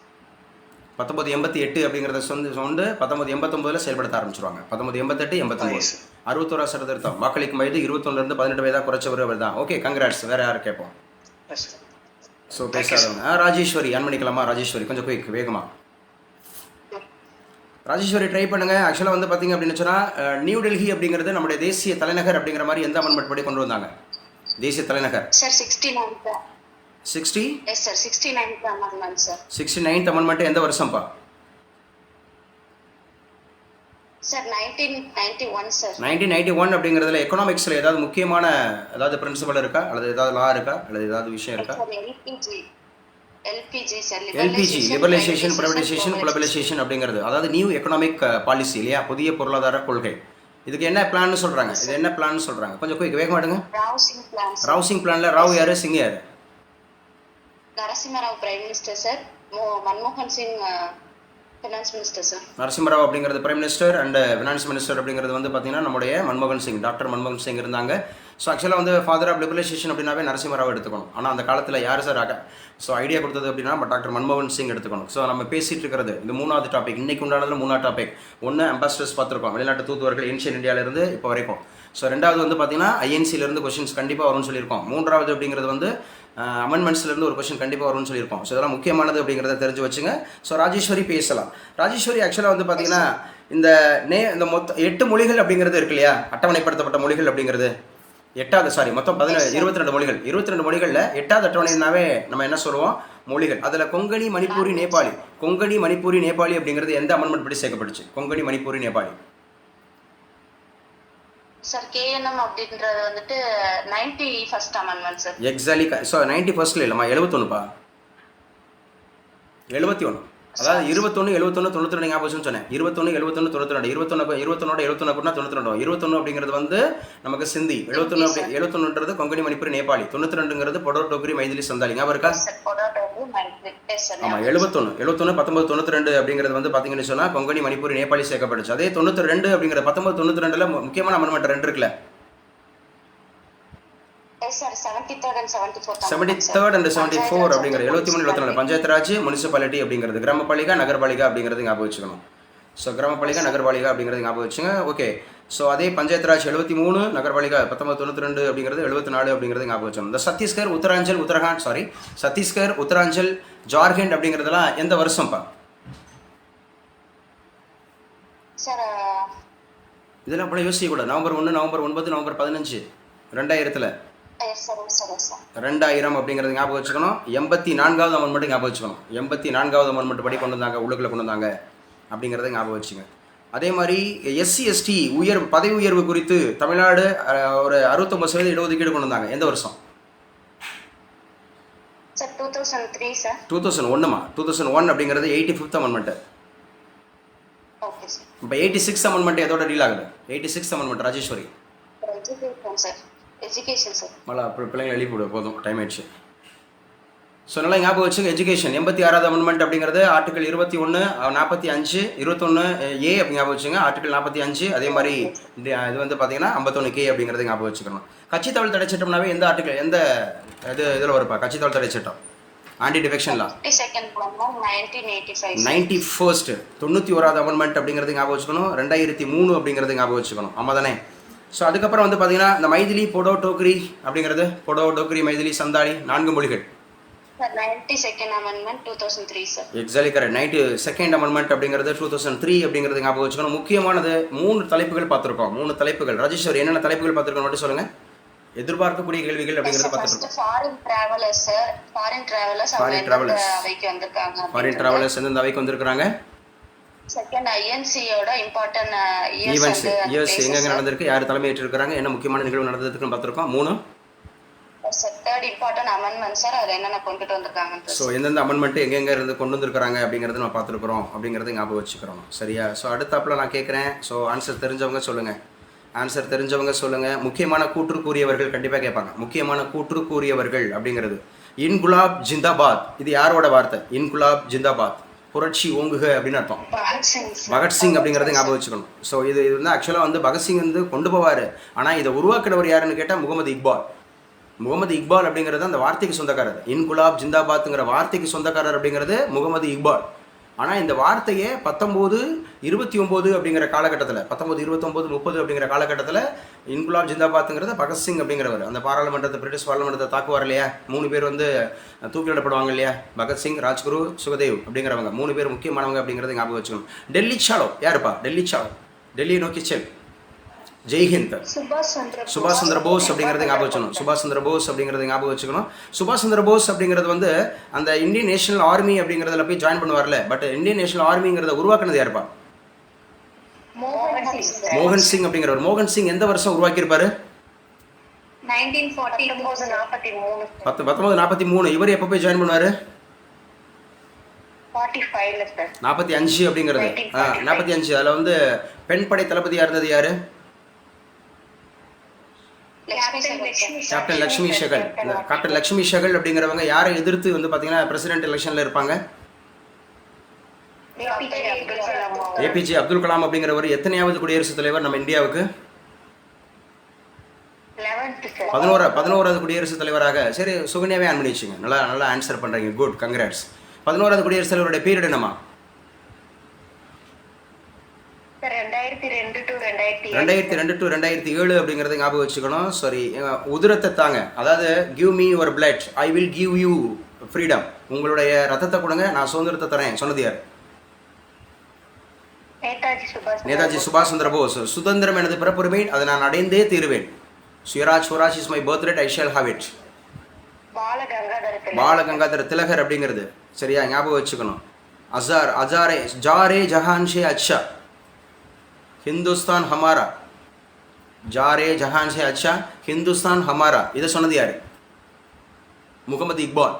1988 அப்படிங்கிறத சொந்து 1989 செயல்படுத்த ஆரம்பிச்சிருவாங்க. 1988 89 61 சதவீதம் வாக்களிக்கும் வயது 21லேருந்து 18 வயதாக குறைச்சவர் அவர் தான். Okay, congrats. வேற யார் கேட்போம்? ஸோ பேசாதவங்க ராஜேஸ்வரி ஆன் பண்ணிக்கலாமா? ராஜேஸ்வரி கொஞ்சம் குயிக் வேகமா. ராஜேஸ்வரி ட்ரை பண்ணுங்க. ஆக்சுவலாக வந்து பார்த்தீங்க அப்படின்னு சொன்னால் நியூ டெல்லி அப்படிங்கிறது நம்முடைய தேசிய தலைநகர் அப்படிங்கிற மாதிரி எந்த அமெண்ட்மெண்ட் படி கொண்டு வந்தாங்க? தேசிய தலைநகர் sir 69 60 yes sir 69th amendment sir. 69th amendment எந்த வருஷம்ப்பா? Sir 1991 sir. 1991 அப்படிங்கிறதுல எக்கனாமிக்ஸில் ஏதாவது முக்கியமான ஏதாவது பிரின்சிபல் இருக்கா, அல்லது ஏதாவது லா இருக்கா, அல்லது ஏதாவது விஷயம் இருக்கா? LPG sir. LPG liberalisation, privatisation, globalisation அப்படிங்கிறது அதாவது நியூ எக்கனாமிக் பாலிசி இல்லையா? புதிய பொருளாதார கொள்கை. இதுக்கு என்ன பிளான்னு சொல்றாங்க? இது என்ன பிளான் சொல்றாங்க? கொஞ்சம் குயிக் வேக மாட்டுங்க. ரவுசிங் பிளான்ல ராவ் யாரு, சிங் யாரு? Narasimha Rao prime minister sir. மன்மோகன் Singh finance minister sir. Narasimha Rao அப்படிங்கிறது prime minister and finance minister அப்படிங்கிறது வந்து பார்த்தீங்கன்னா நம்முடைய மன்மோகன் சிங், டாக்டர் மன்மோகன் சிங் இருந்தாங்க. ஸோ ஆக்சுவலாக வந்து ஃபாதர் ஆஃப் லிபரலைசேஷன் அப்படின்னாவே நரசிம்மராவ் எடுத்துக்கணும். ஆனால் அந்த காலத்தில் யார் சார் ஸோ ஐடியா கொடுத்தது அப்படின்னா டாக்டர் மன்மோகன் சிங் எடுத்துக்கணும். ஸோ நம்ம பேசிகிட்டு இருக்கிறது இது 3வது டாபிக். இன்னைக்கு உண்டானதுல 3வது டாபிக். ஒன்று அம்பாசிடர்ஸ் பார்த்துருக்கோம், வெளிநாட்டு தூதுவர்கள் ஏன்ஷியன் இந்தியாவிலேருந்து இப்போ வரைக்கும். ஸோ 2வது வந்து பார்த்தீங்கன்னா ஐஎன்சிலேருந்து கொஸ்டின்ஸ் கண்டிப்பாக வரும்னு சொல்லியிருக்கோம். 3வது அப்படிங்கிறது வந்து அமெண்ட்மெண்ட்ஸ்லேருந்து ஒரு கொஸ்டின் கண்டிப்பாக வரும்னு சொல்லியிருக்கோம். ஸோ இதெல்லாம் முக்கியமானது அப்படிங்கிறத தெரிஞ்சு வச்சுங்க. ஸோ ராஜேஸ்வரி பேசலாம். ராஜேஸ்வரி ஆக்சுவலாக வந்து பார்த்தீங்கன்னா இந்த மொத்தம் 8 மொழிகள் அப்படிங்கிறது இருக்கு இல்லையா? அட்டவணைப்படுத்தப்பட்ட மொழிகள் அப்படிங்கிறது 8வது மொத்தம் 22 மொழிகள். 22 மொழிகளில் 8வது அட்டவணைனாவே நம்ம என்ன சொல்லுவோம்? மொழிகள். அதில் கொங்கணி, மணிப்பூரி, நேபாளி. கொங்கணி, மணிப்பூரி, நேபாளி அப்படிங்கிறது எந்த அமெண்ட்மெண்ட் படி சேர்க்கப்பட்டுச்சு? கொங்கணி, மணிப்பூரி, நேபாளி சார். கேஎன்எம் அப்படின்றது வந்துட்டு 91st amendment sir. Exactly. So 91st இல்லைம்மா, 71பா. 71 அதாவது 21 71 92 ஞாபகம் சொன்னேன். 21 71 92 21 92 21 அப்படிங்கிறது வந்து நமக்கு சிந்தி. 71ன்றது கொங்கணி, மணிப்பூரி, நேபாளி. 92ங்கிறது பொடோ, டோக்ரி, மைதிலி, சந்தாலி. ஞாபகம் இருக்கா? ஆமாம், 71 1992 அப்படிங்கிறது வந்து பார்த்தீங்கன்னு சொன்னால் கொங்கணி, மணிப்பூரி, நேபாளி சேர்க்கப்பட்டுச்சு. அதே 92 அப்படிங்கிற 1992ல முக்கியமான அமெண்ட்மெண்ட் 2 இருக்குல்ல? 73rd and 74 அப்படிங்கிற 73 74 பஞ்சாயத்து ராஜ், முனிசிபாலிட்டி அப்படிங்கிறது கிராமப்பாலிகா, நகர்பாலிகா அப்படிங்கிறது ஞாபகம் வச்சுக்கணும். ஸோ கிராமப்பாலிகா, நகர்பாலிகா அப்படிங்கிறது ஞாபகம் வச்சுங்க. ஓகே. ஸோ அதே பஞ்சாயத்து ராஜ் 73, நகர்பாலிகா 1992 அப்படிங்கிறது 74 அப்படிங்கிறது ஞாபகம் வச்சுக்கணும். இந்த சத்தீஸ்கர், உத்தராஞ்சல், சத்தீஸ்கர், உத்தராஞ்சல், ஜார்க்கண்ட் அப்படிங்கிறதுலாம் எந்த வருஷம்ப்பா? சார் இதெல்லாம் கூட யோசிக்கக்கூடாது. நவம்பர் 1, நவம்பர் 9, நவம்பர் 15 2000 2000 அப்படிங்கிறது ஞாபகம் வச்சுக்கணும். 84வது அமெண்ட்மெண்ட் ஞாபகம் வச்சுக்கணும். 84வது அமெண்ட்மெண்ட் படி கொண்டு வந்தாங்க, உள்ளுக்குள்ள கொண்டு வந்தாங்க அப்படிங்கிறத ஞாபகம் வச்சுங்க. அதே மாதிரி SC ST பதவி உயர்வு குறித்து தமிழ்நாடு ஒரு 69% இடஒதுக்கீடு கொண்டு வந்தாங்க. எந்த வருஷம்? 2003 சார். 2001மா? 2001 அப்படிங்கிறது 85th அமெண்ட்மெண்ட். Okay sir. இப்போ 86th அமெண்ட்மெண்ட் எதோட டீல் ஆகுது? 86th amendment Rajeswari. Education sir. மழை அப்புறம் பிள்ளைங்களை எழுப்பி விட போதும், டைம் ஆயிடுச்சு. ஸோ நல்லா ஞாபகம் வச்சுங்க. எஜுகேஷன் 86வது அமெண்ட்மெண்ட் அப்படிங்கிறது ஆர்டிகல் 21 45 21 ஏ அப்படி ஞாபகம் வச்சுங்க. ஆர்டிகல் 45 அதே மாதிரி இது வந்து பார்த்தீங்கன்னா 51 கே அப்படிங்கிறது ஞாபகம் வச்சுக்கணும். கட்சி தவள் தடை சட்டம்னாவே எந்த ஆர்டிகல் எந்த இதில் வருப்பா? கட்சி தவள் தடை சட்டம் ஆன்டி டிஃபெக்ஷன் லா 91st 91வது அமெண்ட்மெண்ட் அப்படிங்கிறது ஞாபகம் வச்சுக்கணும். 2003 அப்படிங்கிறது ஞாபகம் வச்சுக்கணும். ஆமாம் தானே? ஸோ அதுக்கப்புறம் வந்து பார்த்தீங்கன்னா இந்த மைதிலி பொடோ டோக்ரி அப்படிங்கிறது பொடோ டோக்ரி மைதிலி சந்தாலி 4 மொழிகள். 92nd amendment 2003 sir. Exactly correct. 92nd amendment அப்படிங்கிறது 2003 அப்படிங்கிறது ஞாபகம் வச்சுக்கணும். முக்கியமானது 3 தலைப்புகள் பார்த்துருக்கோம். 3 தலைப்புகள். ராஜேஸ்வரி என்னென்ன தலைப்புகள் பார்த்துருக்கோம் மட்டும் சொல்லுங்க. எதிர்பார்க்கக்கூடிய கேள்விகள் அப்படிங்கிறத பார்த்துருக்கோம். Foreign travellers sir. Foreign travellers அவைக்கு வந்திருக்காங்க. ஃபாரின் டிராவலர்ஸ் எந்தெந்த அவைக்கு வந்திருக்காங்க? செகண்ட் ஐஎன்சியோட இம்பார்ட்டன்ட் இயர்ஸ் எங்கெங்க நடந்திருக்கு, யார் தலைமையேற்று இருக்கிறாங்க, என்ன முக்கியமான நிகழ்வு நடந்ததுக்குன்னு பார்த்துருக்கோம். 3 தேர்ட் இம்பார்ட்டன்ட் அமெண்ட்மெண்ட் சார். அதுல என்னென்ன கொண்டுட்டு வந்திருக்காங்க. ஸோ எந்தெந்த அமெண்ட்மெண்ட் எங்கெங்க இருந்து கொண்டு வந்திருக்காங்க அப்படிங்கிறது நம்ம பார்த்துருக்குறோம் அப்படிங்கிறது ஞாபகம் வச்சுக்கிறோம். சரியா? ஸோ அடுத்தாப்புல நான் கேட்குறேன். ஸோ ஆன்சர் தெரிஞ்சவங்க சொல்லுங்கள். ஆன்சர் தெரிஞ்சவங்க சொல்லுங்கள். முக்கியமான கூற்று கூறியவர்கள் கண்டிப்பாக கேட்பாங்க. முக்கியமான கூற்று கூறியவர்கள் அப்படிங்கிறது இன்குலாப் ஜிந்தாபாத். இது யாரோட வார்த்தை? இன்குலாப் ஜிந்தாபாத், புரட்சி ஓங்குக அப்படின்னு அர்த்தம். பகத்சிங் அப்படிங்கிறத ஞாபகம் வச்சுக்கணும். ஸோ இது வந்து ஆக்சுவலாக வந்து பகத்சிங் வந்து கொண்டு போவார். ஆனால் இதை உருவாக்கினவர் யாருன்னு கேட்டால் முகமது இக்பால். முகமது இக்பால் அப்படிங்கிறது அந்த வார்த்தைக்கு சொந்தக்காரர். இன்குலாப் ஜிந்தாபாத்ங்கிற வார்த்தைக்கு சொந்தக்காரர் அப்படிங்கிறது முகமது இக்பால். ஆனால் இந்த வார்த்தையை 1929 அப்படிங்கிற காலகட்டத்தில் 1929 30 அப்படிங்கிற காலகட்டத்தில் இன்குலாப் ஜிந்தாபாத்ங்கிறத பகத்சிங் அப்படிங்கிறவர் அந்த பாராளுமன்றத்தை பிரிட்டிஷ் பாராளுமன்றத்தை தாக்குவார் இல்லையா? 3 பேர் வந்து தூக்கிலிடப்படுவாங்க இல்லையா? பகத்சிங், ராஜ்குரு, சுகதேவ் அப்படிங்கிறவங்க 3 பேர் முக்கியமானவங்க அப்படிங்கிறத ஞாபகம் வச்சுக்கணும். டெல்லி சாலோ யாருப்பா? டெல்லி சாலோ, டெல்லியை நோக்கி செல். ஜெய்ஹிந்த். சுபாஷ் சந்திர போஸ் அப்படிங்கிறத ஞாபகம் வச்சுக்கணும். சுபாஷ் சந்திர போஸ் அப்படிங்கிறத ஞாபகம் வச்சுக்கணும். சுபாஷ் சந்திர போஸ் அப்படிங்கிறது வந்து அந்த இந்தியன் நேஷனல் ஆர்மி அப்படிங்கிறதுல போய் ஜாயின் பண்ணுவார்ல. பட் இந்தியன் நேஷனல் ஆர்மிங்கிறத உருவாக்குனது யாருப்பா? மோகன் சிங் அப்படிங்கிறவர். மோகன் சிங் எந்த வருஷம் உருவாக்கியிருப்பாரு? 1943. இவர் எப்போ போய் ஜாயின் பண்ணுவாரு? 45 அப்படிங்கிறது. 45. அதில் வந்து பெண் படை தளபதியாக இருந்தது யாரு? கேப்டன் லக்ஷ்மி ஷெகல். கேப்டன் லக்ஷ்மி ஷெகல் அப்படிங்கிறவங்க யாரை எதிர்த்து வந்து பார்த்தீங்கன்னா பிரசிடென்ட் எலெக்ஷனில் இருப்பாங்க? ஏபிஜே அப்துல் கலாம் அப்படிங்கிறவர் எத்தனையாவது குடியரசுத் தலைவர் நம்ம இந்தியாவுக்கு? 11வது குடியரசுத் தலைவராக. சரி, சுகன்யாவே ஆன் பண்ணி வச்சுங்க. நல்லா ஆன்சர் பண்ணுறீங்க. Good, congrats. 11வது குடியரசுத் தலைவருடைய பீரியட் என்னமா? 2002 to 2007 அப்படிங்கிறத ஞாபகம் வச்சுக்கணும். சாரி, உதிரத்தை தாங்க. அதாவது give me your blood, I will give you freedom. உங்களுடைய ரத்தத்தை கொடுங்க, நான் சுதந்திரத்தை தரேன். சொன்னது யார்? நேதாஜி சுபாஷ் சந்திர போஸ். சுதந்திரம் எனது பிறப்புரிமை, அதை நான் அடைந்தே தீருவேன். Swaraj is my birthright, I shall have it. Balagangadhar Tilak அப்படிங்கிறது. சரியா? ஞாபகம் வச்சுக்கணும். ஜாரே ஜஹான் ஷே அச்சா, ஹிந்துஸ்தான் ஹமாரா. ஜாரே ஜஹான் ஷே அச்சா, ஹிந்துஸ்தான் ஹமாரா. இதை சொன்னது யாரு? முகமது இக்பால்.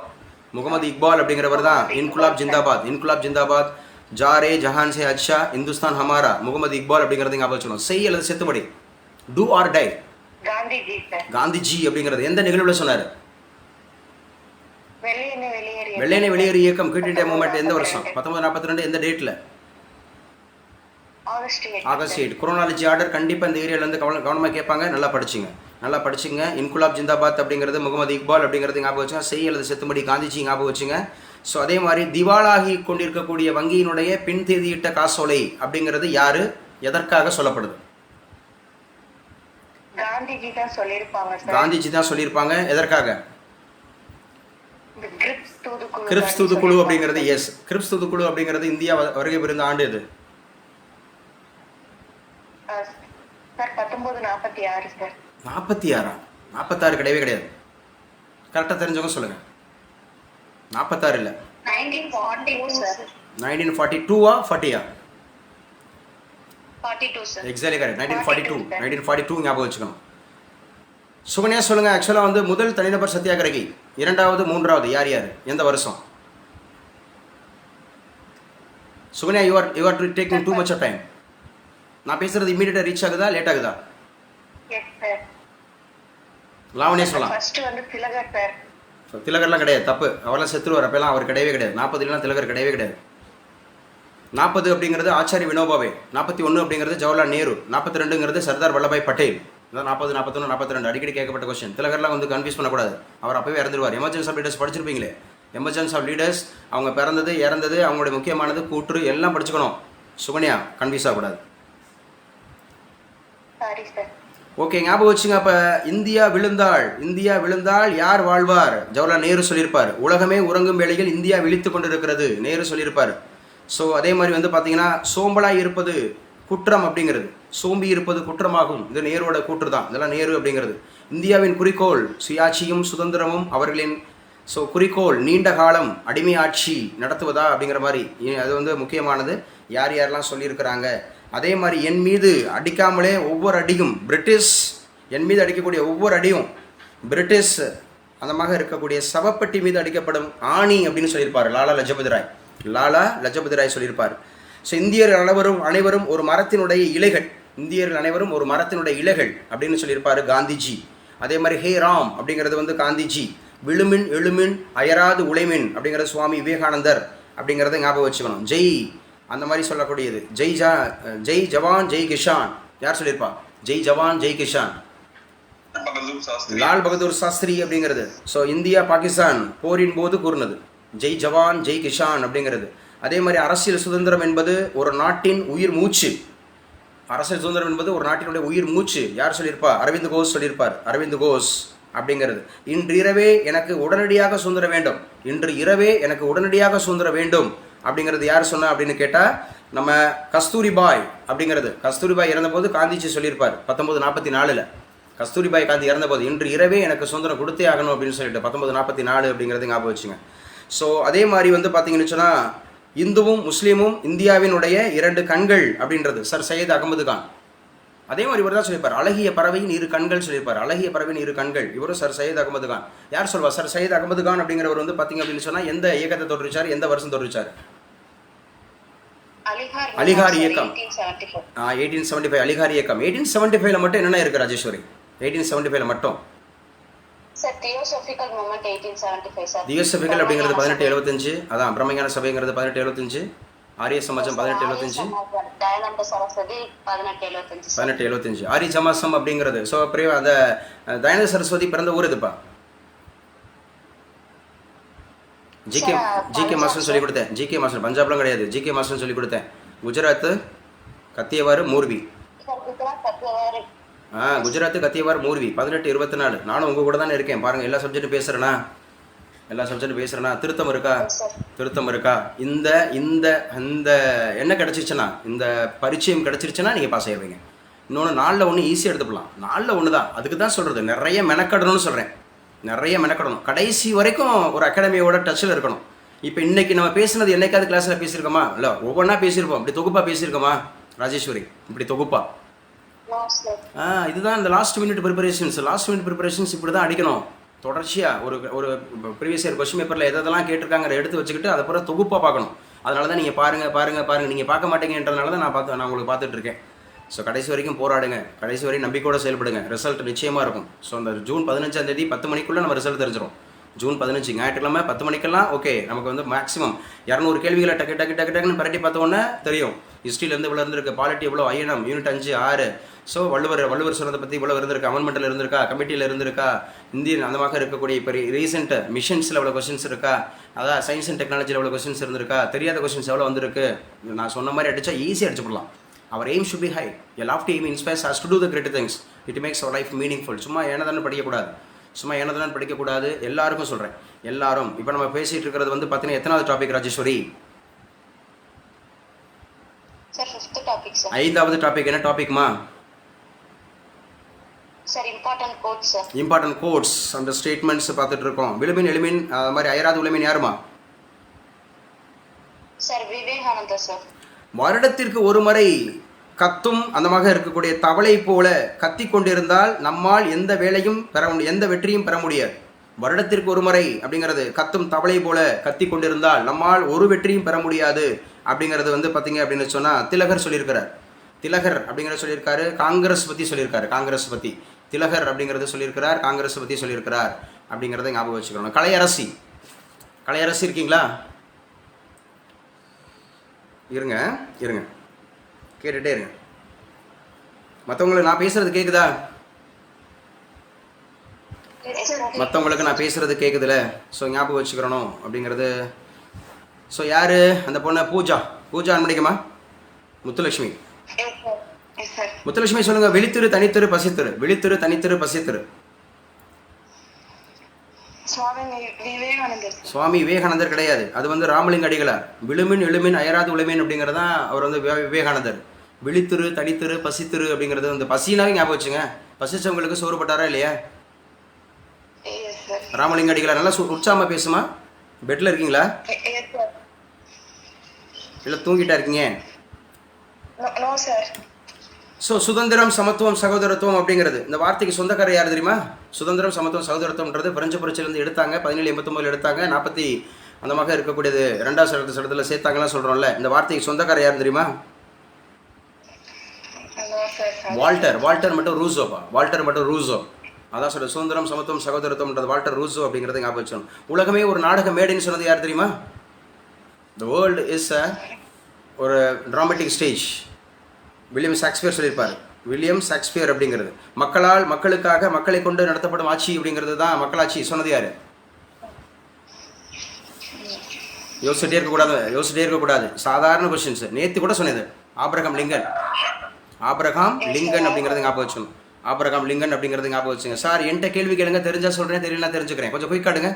முகமது இக்பால் அப்படிங்கிறவர் தான் இன்குலாப் ஜிந்தாபாத். இன்குலாப் ஜிந்தாபாத், ஜாரே ஜஹான் ஷே அச்சா, ஹிந்துஸ்தான் ஹமாரா. முகமது இக்பால் அப்படிங்கிறது ஞாபகம் வச்சுக்கணும். செய் அல்லது செத்துபடி, டூ ஆர் டை. காந்திஜி அப்படிங்கிறது எந்த நிகழ்வுல சொன்னாரு? வெள்ளையனே வெளியேறு இயக்கம், குவிட் இந்தியா மூவ்மெண்ட் எந்த வருஷம்? 1942. எந்த டேட்ல? ஆகஸ்ட் 8. குரோனாலஜி ஆர்டர் கண்டிப்பாக இந்த ஏரியாவிலேருந்து கவனமாக கேட்பாங்க. நல்லா படிச்சுங்க. இன்குலாப் ஜிந்தாபாத் அப்படிங்கிறது முகமது இக்பால் அப்படிங்கிறது ஞாபகம் வச்சுங்க. செய் அல்லது செத்தும்படி காந்திஜி ஞாபகம் வச்சுங்க. ஸோ அதே மாதிரி திவாலாகி கொண்டிருக்கக்கூடிய வங்கியினுடைய பின் தேதியிட்ட காசோலை அப்படிங்கிறது யாரு, எதற்காக சொல்லப்படுது? காந்திஜி தான் சொல்லியிருப்பாங்க. எதற்காக? கிரிப்ஸ் தூதுக்குழு அப்படிங்கிறது. எஸ், கிரிப்ஸ் தூதுக்குழு அப்படிங்கிறது இந்தியா வருகை புரிந்த ஆண்டு இது. 46. 46 கிடையவே கிடையாது. கரெக்டாக தெரிஞ்சவங்க சொல்லுங்க. 46 இல்லை, 1942 40 எக்ஸாக்ட்லி கரெக்ட். 1942 ஞாபகம் வச்சுக்கணும். சுகன்யா சொல்லுங்க. ஆக்சுவலாக வந்து முதல் தனிநபர் சத்தியாகிரகி, 2வது 3வது யார் எந்த வருஷம்? Sukanya, you are taking too much of time. நான் பேசுறது இமீடியட்டா ரீச் ஆகுதா, லேட் ஆகுதா? Yes sir. லாவண்யா சொல்லலாம். ஃபர்ஸ்ட் வந்து திலகர் சார். ஸோ திலகர்லாம் கிடையாது, தப்பு. அவரெல்லாம் செத்துருவார், அப்போல்லாம் அவர் கிடையவே கிடையாது. 40 திலகர் கிடையவே கிடையாது. 40 அப்படிங்கிறது ஆச்சாரிய வினோபாவே, 41 அப்படிங்கிறது ஜவஹர்லால் நேரு, 42ங்கிறது சர்தார் வல்லபாய் பட்டேல். இதான் 40, 41, 42 அடிக்கடி கேட்கப்பட்ட கொஸ்டின். திலகர்லாம் வந்து கன்ஃபியூஸ் பண்ணக்கூடாது, அவர் அப்பவே இறந்துருவார். எமர்ஜென்சி ஆஃப் லீடர்ஸ் படிச்சிருப்பீங்களே, எமர்ஜென்சி ஆஃப் லீடர்ஸ், அவங்க பிறந்தது இறந்தது அவங்களுடைய முக்கியமானது கூற்று எல்லாம் படிச்சுக்கணும். சுகன்யா கன்ஃபியூஸ் ஆகக்கூடாது. Sorry sir. ஓகே, ஞாபகம் வச்சுங்க. அப்போ இந்தியா விழுந்தால் யார் வாழ்வார்? ஜவஹர்லால் நேரு சொல்லியிருப்பார். உலகமே உறங்கும் வேளையில் இந்தியா விழித்து கொண்டு இருக்கிறது, நேரு சொல்லியிருப்பார். ஸோ அதே மாதிரி வந்து பார்த்தீங்கன்னா சோம்பலாய் இருப்பது குற்றம் அப்படிங்கிறது, சோம்பி இருப்பது குற்றமாகும், இது நேருவோட கூற்று தான். இதெல்லாம் நேரு அப்படிங்கிறது. இந்தியாவின் குறிக்கோள் சுயாட்சியும் சுதந்திரமும், அவர்களின் குறிக்கோள் நீண்ட காலம் அடிமை ஆட்சி நடத்துவதா அப்படிங்கிற மாதிரி அது வந்து முக்கியமானது. யார் யாரெல்லாம் சொல்லியிருக்கிறாங்க. அதே மாதிரி என் மீது அடிக்காமலே ஒவ்வொரு அடியும் பிரிட்டிஷ், என் மீது அடிக்கக்கூடிய ஒவ்வொரு அடியும் பிரிட்டிஷ் அந்த மாதிரி இருக்கக்கூடிய சவப்பட்டி மீது அடிக்கப்படும் ஆணி அப்படின்னு சொல்லியிருப்பார் லாலா லஜபதி ராய் சொல்லியிருப்பார். ஸோ இந்தியர்கள் அனைவரும் ஒரு மரத்தினுடைய இலைகள், இந்தியர்கள் அனைவரும் ஒரு மரத்தினுடைய இலைகள் அப்படின்னு சொல்லியிருப்பார் காந்திஜி. அதே மாதிரி ஹே ராம் அப்படிங்கிறது வந்து காந்திஜி. விழுமின் எழுமின் அயராது உழைமின் அப்படிங்கிறது சுவாமி விவேகானந்தர் அப்படிங்கிறத ஞாபகம் வச்சுக்கணும். ஜெய் அந்த மாதிரி சொல்லக்கூடியது. ஜெய் ஜவான் ஜெய் கிஷான் யார் சொல்லியிருப்பா? ஜெய் ஜவான் ஜெய் கிஷான் லால் பகதூர் சாஸ்திரி அப்படிங்கிறது. ஸோ இந்தியா பாகிஸ்தான் போரின் போது கூறினது ஜெய் ஜவான் ஜெய் கிஷான் அப்படிங்கிறது. அதே மாதிரி அரசியல் சுதந்திரம் என்பது ஒரு நாட்டின் உயிர் மூச்சு. அரசியல் சுதந்திரம் என்பது ஒரு நாட்டினுடைய உயிர் மூச்சு. யார் சொல்லியிருப்பா? அரவிந்த் கோஷ் சொல்லியிருப்பார். அரவிந்த் கோஷ் அப்படிங்கிறது. இன்று இரவே எனக்கு உடனடியாக சுதந்திரம் வேண்டும், இன்று இரவே எனக்கு உடனடியாக சுதந்திரம் வேண்டும் அப்படிங்கிறது யார் சொன்னா அப்படின்னு கேட்டால் நம்ம கஸ்தூரிபாய் அப்படிங்கிறது. கஸ்தூரிபாய் இறந்தபோது காந்திஜி சொல்லியிருப்பார் 1944. கஸ்தூரிபாய் காந்தி இறந்தபோது இன்று இரவே எனக்கு சுதந்திரம் கொடுத்தே ஆகணும் அப்படின்னு சொல்லிட்டு 1944 அப்படிங்கிறது ஞாபகம் வச்சுங்க. ஸோ அதே மாதிரி வந்து பார்த்தீங்கன்னு சொன்னால் இந்துவும் முஸ்லீமும் இந்தியாவினுடைய 2 கண்கள் அப்படின்றது சர் சையத் அகமது கான். அதே மாதிரி இவர் தான் சொல்லியிருப்பார் அழகிய பறவையின் 2 கண்கள் சொல்லியிருப்பார். அழகிய பறவையின் 2 கண்கள் இவரும் சர் சையத் அகமது கான். யார் சொல்வா? சர் சையத் அகமது கான் அப்படிங்கிறவர் வந்து பார்த்தீங்க அப்படின்னு சொன்னால் எந்த இயக்கத்தை தோற்றுவிச்சார், எந்த வருஷம் தோற்றுவிச்சார்? அலிகார் இயக்கம் 1875. அலிகார் இயக்கம் 1875 மட்டும் என்னென்ன இருக்குது ராஜேஸ்வரி? 1875 மட்டும் தியோசபிக்கல் மூவ்மெண்ட் 1875 சார். தியோசபிக்கல் அப்படிங்கிறது 1875. அதான் பிரம்மஞான சபைங்கிறது 1875. ஆரிய சமாஜம் 1875. தயானந்த சரஸ்வதி 1875. ஆரிய சமாசம் அப்படிங்கிறது. ஸோ அப்புறம் அந்த தயானந்த சரஸ்வதி பிறந்த ஊர் இதுப்பா. ஜிகே மாஸ்டர் சொல்லி கொடுத்தேன். ஜிகே மாஸ்டர் பஞ்சாப்லாம் கிடையாது, ஜிகே மாஸ்டர் சொல்லி கொடுத்தேன். குஜராத் கத்தியவாறு மூர்வி. குஜராத் கத்தியவாறு மூர்வி 1824. நானும் உங்கள் கூட தானே இருக்கேன் பாருங்கள். எல்லா சப்ஜெக்டும் பேசுகிறேன்னா திருத்தம் இருக்கா? இந்த இந்த இந்த என்ன கிடச்சிருச்சுன்னா, இந்த பரிச்சயம் கிடச்சிருச்சுன்னா நீங்கள் பாஸ் ஆயிடுவீங்க. இன்னொன்று 4ல் 1 ஈஸியாக எடுத்துக்கலாம். 4ல் 1 தான். அதுக்கு தான் சொல்கிறது நிறைய மெனக்கடணும்னு சொல்கிறேன். நிறைய மெனக்கடணும். கடைசி வரைக்கும் ஒரு அகாடமியோட டச்சில் இருக்கணும். இப்போ இன்றைக்கி நம்ம பேசுனது என்னைக்காவது கிளாஸில் பேசியிருக்கோமா? இல்லை, ஒவ்வொன்றா பேசியிருப்போம். இப்படி தொகுப்பாக பேசியிருக்கோமா ராஜேஸ்வரி? இப்படி தொகுப்பா? இதுதான் இந்த லாஸ்ட் மினிட் ப்ரிப்பரேஷன்ஸ் இப்படி தான் அடிக்கணும் தொடர்ச்சியாக. ஒரு ப்ரீவியஸ் இயர் கொஸ்டின் பேப்பரில் எதெல்லாம் கேட்டிருக்காங்க எடுத்து வச்சுக்கிட்டு அதை பிறகு தொகுப்பாக பார்க்கணும். அதனால தான் நீங்கள் பாருங்கள் நீங்கள் பார்க்க மாட்டேங்கன்றதுனால தான் நான் உங்களுக்கு பார்த்துட்ருக்கேன். ஸோ கடைசி வரைக்கும் போராடுங்க, கடைசி வரைக்கும் நம்பிக்கையோடு செயல்படுங்க. ரிசல்ட் நிச்சயமாக இருக்கும். ஸோ அந்த ஜூன் 15 10 மணிக்குள்ளே நம்ம ரிசல்ட் தெரிஞ்சிடும். ஜூன் 15 ஞாயிற்றுக்கிழமை 10 மணிக்கெல்லாம் ஓகே. நமக்கு வந்து மேக்ஸிமம் 200 கேள்விகளை டக்குன்னு பரட்டி பார்த்தோன்னே தெரியும். ஹிஸ்ட்ரியிலேருந்து இவ்வளோ இருந்திருக்கு, பாலிட்டி எவ்வளோ, ஐஎன்எம் யூனிட் 5 6. ஸோ வள்ளுவர் சொன்னதை பற்றி இவ்வளோ இருந்திருக்கு, அமெண்ட்மெண்ட்டில் இருந்திருக்கா, கமிட்டியில் இருந்திருக்கா, இந்தியன் அந்த மாதிரி இருக்கக்கூடிய இப்போ ரீசெண்ட் மிஷன்ஸில் எவ்வளோ கொஸ்டின்ஸ் இருக்கா, அதான் சயின்ஸ் அண்ட் டெக்னாலஜியில் எவ்வளோ கொஸ்டின்ஸ் இருந்திருக்கா, தெரியாத கொஸ்டின்ஸ் எவ்வளோ வந்திருக்கு. நான் சொன்ன மாதிரி அடித்தா ஈஸியாக அடிச்சு போடலாம். Our aim should be high. A lofty aim inspires us to do the great things. It makes our life meaningful. சும்மா ஏனதானே படிக்கக்கூடாது. எல்லாருக்கும் சொல்கிறேன். எல்லாரும் இப்போ நம்ம பேசிகிட்டு இருக்கிறது வந்து பார்த்தீங்கன்னா எத்தனாவது டாபிக் ராஜேஸ்வரி? 5வது டாபிக். என்ன டாபிக்மா? இம்பார்ட்டன்ட் கோட்ஸ் அந்த ஸ்டேட்மெண்ட்ஸ் பார்த்துட்டு இருக்கோம். விழுமின் எழுமின் அது மாதிரி அயராது உழைமின் யாருமா? வருடத்திற்கு ஒரு முறை கத்தும் அந்த மாதிரி இருக்கக்கூடிய தவளை போல கத்தி கொண்டிருந்தால் நம்மால் எந்த வெற்றியும் பெற முடியாது. வருடத்திற்கு ஒரு முறை அப்படிங்கிறது கத்தும் தவளை போல கத்தி கொண்டிருந்தால் நம்மால் ஒரு வெற்றியும் பெற முடியாது அப்படிங்கிறது வந்து பார்த்தீங்க அப்படின்னு சொன்னால் திலகர் சொல்லியிருக்கிறார். திலகர் அப்படிங்கிற சொல்லியிருக்காரு. காங்கிரஸ் பற்றி சொல்லியிருக்காரு. காங்கிரஸ் பற்றி திலகர் அப்படிங்கிறது சொல்லியிருக்கிறார், காங்கிரஸ் பற்றி சொல்லியிருக்கிறார் அப்படிங்கிறத ஞாபகம் வச்சுக்கணும். கலையரசி, கலையரசி இருக்கீங்களா? இருங்க இருங்க, கேட்டுகிட்டே இருங்க. மற்றவங்களுக்கு நான் பேசுகிறது கேட்குதா? மற்றவங்களுக்கு நான் பேசுகிறது கேட்குதுல? ஸோ ஞாபகம் வச்சுக்கிறணும் அப்படிங்கிறது. ஸோ யார் அந்த பொண்ணு? பூஜா. பூஜா அன்படிக்குமா? முத்துலட்சுமி. முத்துலட்சுமி சொல்லுங்கள். விழித்திரு தனித்திரு பசித்திரு. விழித்திரு தனித்திரு பசித்திரு. சுவாமி விவேகானந்தர் கிடையாது, அது வந்து ராமலிங்க அடிகளார். விழுமின் எழுமின் அயராது உழுமின் அப்படிங்கிறதான் அவர் வந்து விவேகானந்தர். விழித்திரு தனித்திரு பசித்திரு அப்படிங்கிறது வந்து பசினாவே ஞாபகம் வச்சுங்க. பசிச்சவங்களுக்கு சோறு பட்டாரா இல்லையா? ராமலிங்க அடிகளார். நல்லா உற்சாகமா பேசுமா? பெட்ல இருக்கீங்களா இல்லை தூங்கிட்டா இருக்கீங்க? ஸோ சுதந்திரம் சமத்துவம் சகோதரத்துவம் அப்படிங்கிறது இந்த வார்த்தைக்கு சொந்தக்காரர் யார் தெரியுமா? சுதந்திரம் சமத்துவம் சகோதரத்துவம்ன்றது பிரெஞ்சு புரட்சியிலேருந்து எடுத்தாங்க. 1789 எடுத்தாங்க. 40 அந்தமாக இருக்கக்கூடியது 2வது சட்டத்தில் சேர்த்தாங்கலாம் சொல்கிறோம்ல. இந்த வார்த்தைக்கு சொந்தக்காரர் யார் தெரியுமா? வால்டர் மட்டும் ரூசோப்பா. வால்டர் மட்டும் ரூசோ. அதான் சொல்ற சுதந்திரம் சமத்துவம் சகோதரத்துவம்ன்றது வால்டர் ரூசோ அப்படிங்கிறத ஞாபகம் வச்சோம். உலகமே ஒரு நாடக மேடைன்னு சொன்னது யார் தெரியுமா? த வேர்ல்டு இஸ் ஒரு ட்ராமேட்டிக் ஸ்டேஜ். வில்லியம் ஷேக்ஸ்பியர் சொல்லியிருப்பார். வில்லியம் ஷேக்ஸ்பியர் அப்படிங்கிறது மக்களால் மக்களுக்காக மக்களை கொண்டு நடத்தப்படும் ஆட்சி அப்படிங்கிறது தான் மக்களாட்சி. சொன்னது யாரு? யோசிச்சுட்டே இருக்கக்கூடாது. சாதாரண கொஸ்டின்ஸ். நேற்று கூட சொன்னது ஆபிரகாம் லிங்கன். ஆபிரகாம் லிங்கன் அப்படிங்கிறது ஞாபகம் வச்சுக்கணும். ஆபிரகாம் லிங்கன் அப்படிங்கிறது ஞாபகம் வச்சுங்க. சார் என்கிட்ட கேள்வி கேளுங்க, தெரிஞ்சா சொல்கிறேன், தெரியல தெரிஞ்சுக்கிறேன். கொஞ்சம் குயிக் காட்டுங்க